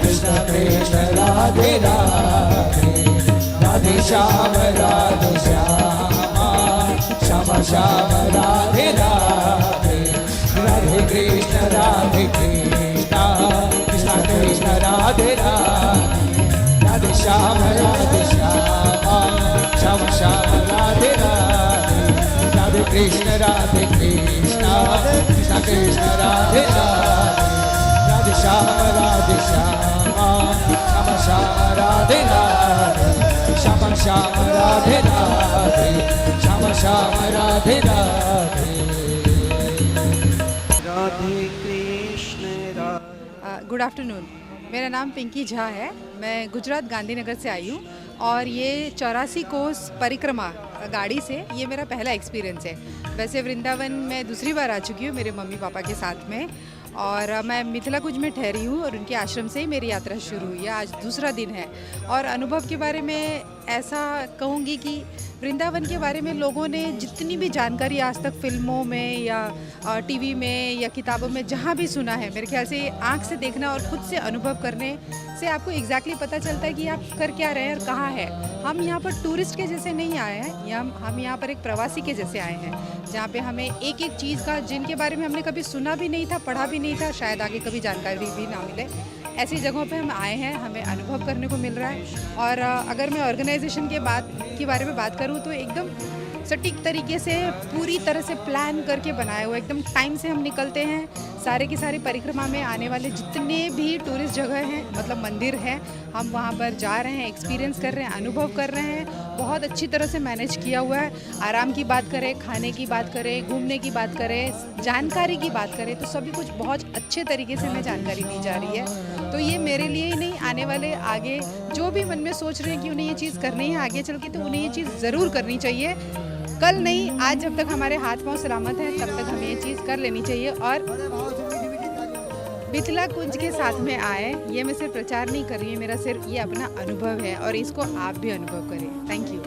Speaker 3: कृष्ण कृष्ण राधे राधे राधे श्याम राधे श्याम श्याम राधे राधे, राधे कृष्ण कृष्ण कृष्ण राधे राधे, राधे श्याम श्याम श्याम राधे राधे, राधे कृष्ण कृष्ण कृष्ण राधे राधे, राधे श्याम श्याम राधे राधे, श्याम श्याम राधे राधे, श्याम श्याम राधे राधे।
Speaker 1: राधे कृष्ण राधे।
Speaker 5: गुड आफ्टरनून, मेरा नाम पिंकी झा है। मैं गुजरात गांधीनगर से आई हूँ और ये 84 कोस परिक्रमा गाड़ी से ये मेरा पहला एक्सपीरियंस है। वैसे वृंदावन मैं दूसरी बार आ चुकी हूँ मेरे मम्मी पापा के साथ में, और मैं मिथिला कुंज में ठहरी हूँ और उनके आश्रम से ही मेरी यात्रा शुरू हुई है। आज दूसरा दिन है और अनुभव के बारे में ऐसा कहूँगी कि वृंदावन के बारे में लोगों ने जितनी भी जानकारी आज तक फिल्मों में या टीवी में या किताबों में जहाँ भी सुना है, मेरे ख्याल से आँख से देखना और खुद से अनुभव करने से आपको एग्जैक्टली पता चलता है कि आप कर क्या रहे हैं और कहाँ है। हम यहाँ पर टूरिस्ट के जैसे नहीं आए हैं, हम यहाँ पर एक प्रवासी के जैसे आए हैं, जहाँ पे हमें एक एक चीज़ का जिनके बारे में हमने कभी सुना भी नहीं था, पढ़ा भी नहीं था, शायद आगे कभी जानकारी भी ना मिले, ऐसी जगहों पे हम आए हैं, हमें अनुभव करने को मिल रहा है। और अगर मैं ऑर्गेनाइजेशन के बारे में बात करूँ तो एकदम सटीक तरीके से पूरी तरह से प्लान करके बनाया हुआ, एकदम टाइम से हम निकलते हैं। सारे की सारी परिक्रमा में आने वाले जितने भी टूरिस्ट जगह हैं, मतलब मंदिर हैं, हम वहाँ पर जा रहे हैं, एक्सपीरियंस कर रहे हैं, अनुभव कर रहे हैं। बहुत अच्छी तरह से मैनेज किया हुआ है। आराम की बात करें, खाने की बात करें, घूमने की बात करें, जानकारी की बात करें, तो सभी कुछ बहुत अच्छे तरीके से हमें जानकारी दी जा रही है। तो ये मेरे लिए ही नहीं, आने वाले आगे जो भी मन में सोच रहे हैं कि उन्हें ये चीज़ करनी है आगे चल के, तो उन्हें ये चीज़ ज़रूर करनी चाहिए। कल नहीं, आज जब तक हमारे हाथ पांव सलामत हैं तब तक हमें ये चीज़ कर लेनी चाहिए। और मिथिला कुंज के साथ में आए, ये मैं सिर्फ प्रचार नहीं कर रही है, मेरा सिर्फ ये अपना अनुभव है और इसको आप भी अनुभव करें। Thank you.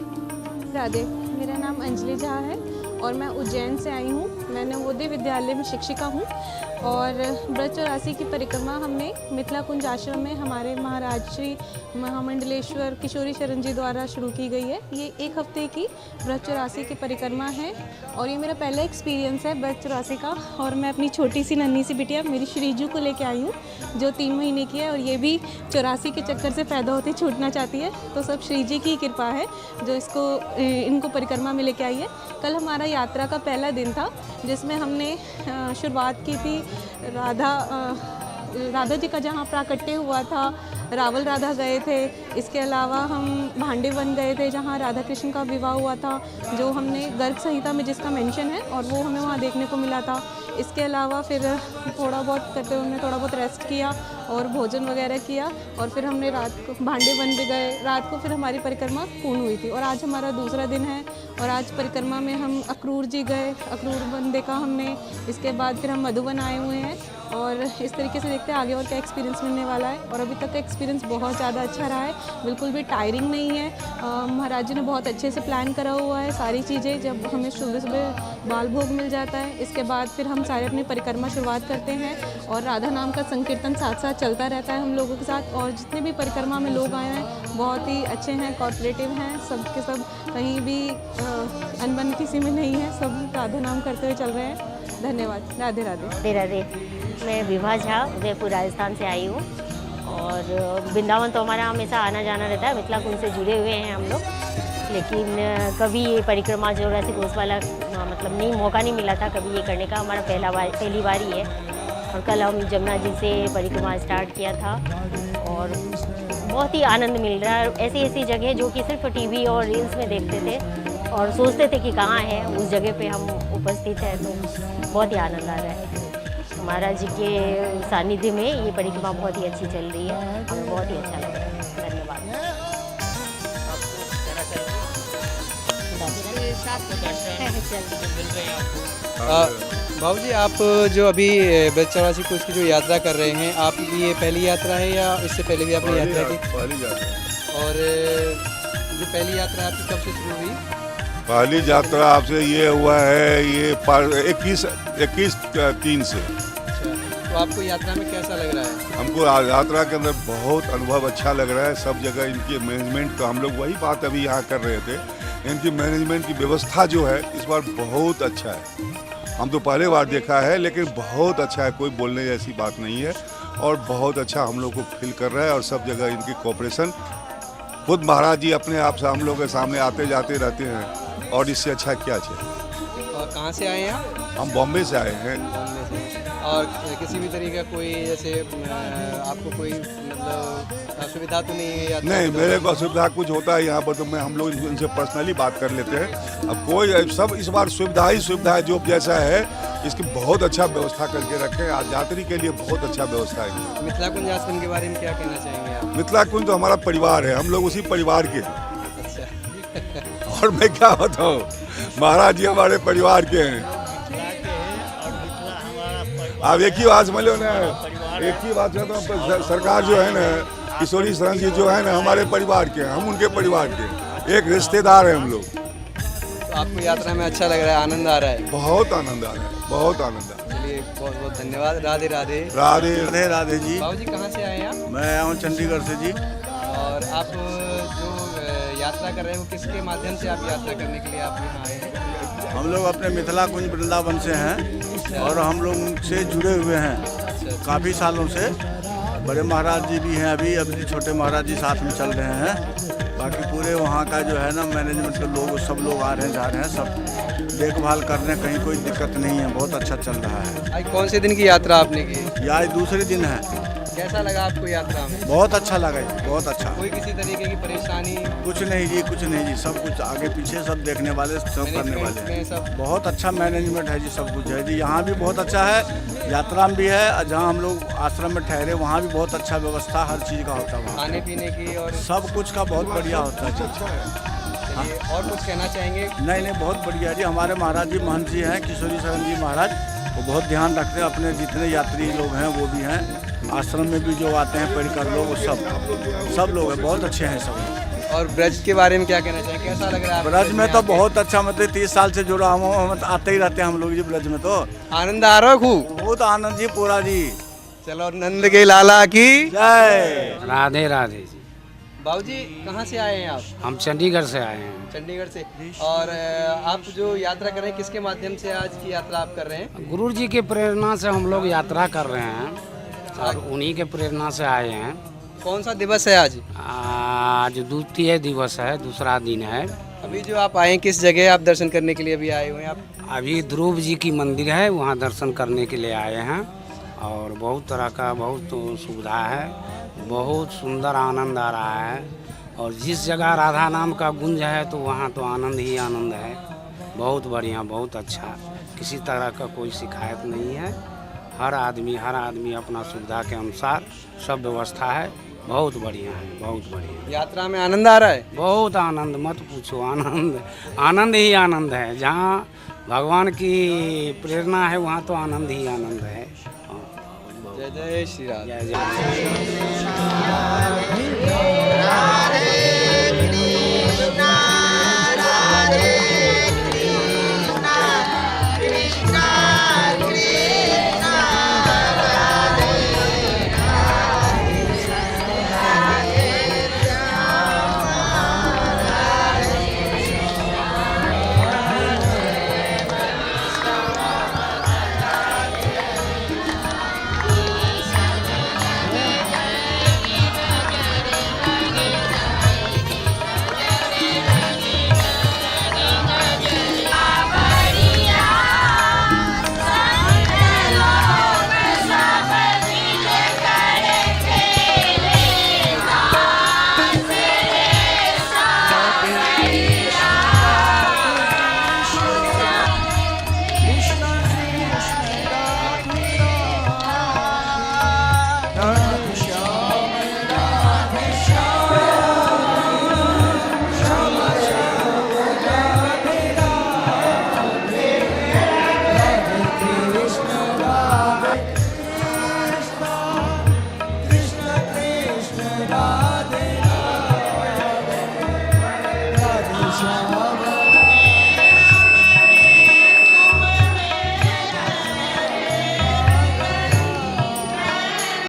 Speaker 6: राधे, मेरा नाम अंजलि झा है और मैं उज्जैन से आई हूँ। मैं नवोदय विद्यालय में शिक्षिका हूँ और ब्रज 84 की परिक्रमा हमने मिथिला कुंज आश्रम में हमारे महाराज श्री महामंडलेश्वर किशोरी शरण जी द्वारा शुरू की गई है। ये एक हफ्ते की ब्रज 84 की परिक्रमा है और ये मेरा पहला एक्सपीरियंस है ब्रज 84 का। और मैं अपनी छोटी सी नन्ही सी बिटिया मेरी श्रीजू को लेके आई हूँ जो 3 महीने की है और ये भी 84 के चक्कर से पैदा होते छूटना चाहती है। तो सब श्री जी की कृपा है जो इनको परिक्रमा में लेके आई है। कल हमारा यात्रा का पहला दिन था जिसमें हमने शुरुआत की थी राधा जी का जहाँ प्राकट्य हुआ था, रावल राधा गए थे। इसके अलावा हम भांडे वन गए थे जहाँ राधा कृष्ण का विवाह हुआ था, जो हमने गर्ग संहिता में जिसका मेंशन है और वो हमें वहाँ देखने को मिला था। इसके अलावा फिर थोड़ा बहुत करते हुए हमने थोड़ा बहुत रेस्ट किया और भोजन वगैरह किया और फिर हमने रात को भांडे वन भी गए। रात को फिर हमारी परिक्रमा पूर्ण हुई थी और आज हमारा दूसरा दिन है और आज परिक्रमा में हम अक्रूर जी गए, अक्रूर वन देखा हमने। इसके बाद फिर हम मधुबन आए हुए हैं और इस तरीके से देखते हैं आगे और क्या एक्सपीरियंस मिलने वाला है। और अभी तक का एक्सपीरियंस बहुत ज़्यादा अच्छा रहा है, बिल्कुल भी टायरिंग नहीं है। महाराज जी ने बहुत अच्छे से प्लान करा हुआ है सारी चीज़ें। जब हमें सुबह सुबह बाल भोग मिल जाता है, इसके बाद फिर हम सारे अपनी परिक्रमा शुरुआत करते हैं और राधा नाम का संकीर्तन साथ साथ चलता रहता है हम लोगों के साथ। और जितने भी परिक्रमा में लोग आए हैं बहुत ही अच्छे हैं, कोऑपरेटिव हैं, सब के सब कहीं भी अनबन किसी में नहीं है, सब राधा नाम करते हुए चल रहे हैं। धन्यवाद। राधे राधे।
Speaker 7: राधे राधे। मैं विभा झा उदयपुर राजस्थान से आई हूँ और वृंदावन तो हमारा हमेशा आना जाना रहता है, मिथिला कुंज से जुड़े हुए हैं हम लोग। लेकिन कभी ये परिक्रमा 84 कोस वाला मतलब मौका नहीं मिला था कभी ये करने का, हमारा पहली बार ही है। और कल हम जमुना जी से परिक्रमा स्टार्ट किया था और बहुत ही आनंद मिल रहा है। ऐसी जगह जो कि सिर्फ टीवी और रील्स में देखते थे और सोचते थे कि कहाँ है, उस जगह पे हम उपस्थित हैं, तो बहुत ही आनंद आ रहा है। महाराज जी के सानिध्य में ये परिक्रमा बहुत ही अच्छी चल रही है, हमें बहुत ही अच्छा लग रहा है। धन्यवाद।
Speaker 8: बाबू जी, आप जो अभी ब्रज 84 कोस की जो यात्रा कर रहे हैं, आपकी ये पहली यात्रा है या इससे पहले भी आपने यात्रा की?
Speaker 9: पहली यात्रा।
Speaker 8: और जो पहली यात्रा आपकी कब से शुरू हुई?
Speaker 9: पहली यात्रा आपसे ये हुआ है ये 21/3 से।
Speaker 8: तो आपको यात्रा में कैसा लग रहा है?
Speaker 9: हमको यात्रा के अंदर बहुत अनुभव अच्छा लग रहा है। सब जगह इनके मैनेजमेंट का हम लोग वही बात अभी यहाँ कर रहे थे इनकी मैनेजमेंट की व्यवस्था जो है इस बार बहुत अच्छा है। हम तो पहले बार देखा है लेकिन बहुत अच्छा है, कोई बोलने जैसी बात नहीं है और बहुत अच्छा हम लोग को फील कर रहा है। और सब जगह इनकी कोऑपरेशन, खुद महाराज जी अपने आप से हम लोग के सामने आते जाते रहते हैं और इससे अच्छा क्या चाहिए।
Speaker 8: और कहाँ से आए हैं आप?
Speaker 9: हम बॉम्बे से आए हैं।
Speaker 8: बॉम्बे से। और किसी भी तरीके का कोई जैसे आपको कोई मतलब असुविधा तो नहीं है?
Speaker 9: नहीं, मेरे को असुविधा कुछ होता है यहाँ पर तो हम लोग इनसे पर्सनली बात कर लेते हैं। अब कोई सब इस बार सुविधा ही सुविधा है, जो जैसा है इसकी बहुत अच्छा व्यवस्था करके रखे। आज यात्री के लिए बहुत अच्छा व्यवस्था है।
Speaker 8: मिथिला कुंज आश्रम के बारे में क्या कहना चाहेंगे आप?
Speaker 9: मिथिला कुंज तो हमारा परिवार है, हम लोग उसी परिवार के हैं।
Speaker 8: अच्छा।
Speaker 9: और मैं क्या बताऊँ, महाराज जी हमारे परिवार के हैं। आप एक ही बात समझ लो ना, एक ही बात तो सरकार जो है ना, किशोरी शरण जी जो है ना हमारे परिवार के हैं, हम उनके परिवार के हैं, एक रिश्तेदार हैं हम लोग।
Speaker 8: तो आपको यात्रा में अच्छा लग रहा है, आनंद आ रहा है?
Speaker 9: बहुत आनंद आ रहा है, बहुत आनंद आ रहा है।
Speaker 8: चलिए बहुत बहुत धन्यवाद। राधे राधे।
Speaker 9: राधे
Speaker 10: राधे राधे जी।
Speaker 8: बाबू जी कहाँ से आए हैं आप?
Speaker 10: मैं आया हूँ चंडीगढ़ से जी।
Speaker 8: और आप जो यात्रा कर रहे हैं वो किसके माध्यम से आप यात्रा करने के लिए आप यहाँ आए हैं?
Speaker 10: हम लोग अपने मिथिला कुंज वृंदावन से हैं और हम लोग उनसे जुड़े हुए हैं काफ़ी सालों से। बड़े महाराज जी भी हैं, अभी छोटे महाराज जी साथ में चल रहे हैं। बाकी पूरे वहाँ का जो है ना मैनेजमेंट के लोग सब लोग आ रहे हैं, जा रहे हैं, सब देखभाल कर रहे हैं, कहीं कोई दिक्कत नहीं है, बहुत अच्छा चल रहा है।
Speaker 8: आज कौन से दिन की यात्रा आपने की?
Speaker 10: ये आज दूसरे दिन है।
Speaker 8: कैसा लगा आपको यात्रा में?
Speaker 10: बहुत अच्छा लगा जी, बहुत अच्छा।
Speaker 8: कोई किसी तरीके की परेशानी?
Speaker 10: कुछ नहीं जी, कुछ नहीं जी, सब कुछ आगे पीछे सब देखने वाले, सब करने वाले हैं।
Speaker 8: सब
Speaker 10: बहुत अच्छा मैनेजमेंट है जी, सब कुछ है जी। यहाँ भी बहुत अच्छा है, यात्रा में भी है, और जहाँ हम लोग आश्रम में ठहरे वहाँ भी बहुत अच्छा व्यवस्था हर चीज़ का होता है वहाँ।
Speaker 8: खाने पीने की और
Speaker 10: सब कुछ का बहुत बढ़िया होता है।
Speaker 8: चलिए, और कुछ कहना चाहेंगे?
Speaker 10: नहीं, बहुत बढ़िया जी। हमारे महाराज जी महंत जी हैं, किशोरी शरण जी महाराज, वो बहुत ध्यान रखते हैं। अपने जितने यात्री लोग हैं वो भी हैं, आश्रम में भी जो आते हैं परिकर लोग, वो सब लोग हैं, बहुत अच्छे हैं सब।
Speaker 8: और ब्रज के बारे में क्या कहना चाहिए, कैसा लग रहा है?
Speaker 10: ब्रज में तो बहुत अच्छा, मतलब 30 साल से जुड़ा हूँ, हम आते ही रहते हैं हम लोग जी ब्रज में। तो
Speaker 8: आनंद आ रहा है खूब?
Speaker 10: बहुत आनंद जी, पूरा जी।
Speaker 8: चलो, नंद के लाला की
Speaker 10: जय।
Speaker 2: राधे राधे जी।
Speaker 8: बाबू जी कहाँ से आए हैं आप?
Speaker 2: हम चंडीगढ़ से आए हैं।
Speaker 8: चंडीगढ़ से। और आप जो यात्रा कर रहे हैं किसके माध्यम से आज की यात्रा आप कर रहे हैं?
Speaker 2: गुरु जी की प्रेरणा से हम लोग यात्रा कर रहे हैं और उन्हीं के प्रेरणा से आए हैं।
Speaker 8: कौन सा दिवस है आज?
Speaker 2: आज द्वितीय दिवस है, दूसरा दिन है।
Speaker 8: अभी जो आप आए हैं किस जगह आप दर्शन करने के लिए अभी आए हुए हैं आप?
Speaker 2: अभी ध्रुव जी की मंदिर है, वहाँ दर्शन करने के लिए आए हैं। और बहुत तरह का बहुत सुविधा है, बहुत सुंदर आनंद आ रहा है। और जिस जगह राधा नाम का गुंज है तो वहाँ तो आनंद ही आनंद है। बहुत बढ़िया, बहुत अच्छा, किसी तरह का कोई शिकायत नहीं है। हर आदमी अपना सुविधा के अनुसार सब व्यवस्था है, बहुत बढ़िया है, बहुत बढ़िया।
Speaker 8: यात्रा में आनंद आ रहा है?
Speaker 2: बहुत आनंद, मत पूछो, आनंद ही आनंद है। जहाँ भगवान की प्रेरणा है वहाँ तो आनंद ही आनंद है।
Speaker 8: जय जय श्री राम।
Speaker 2: जय जय।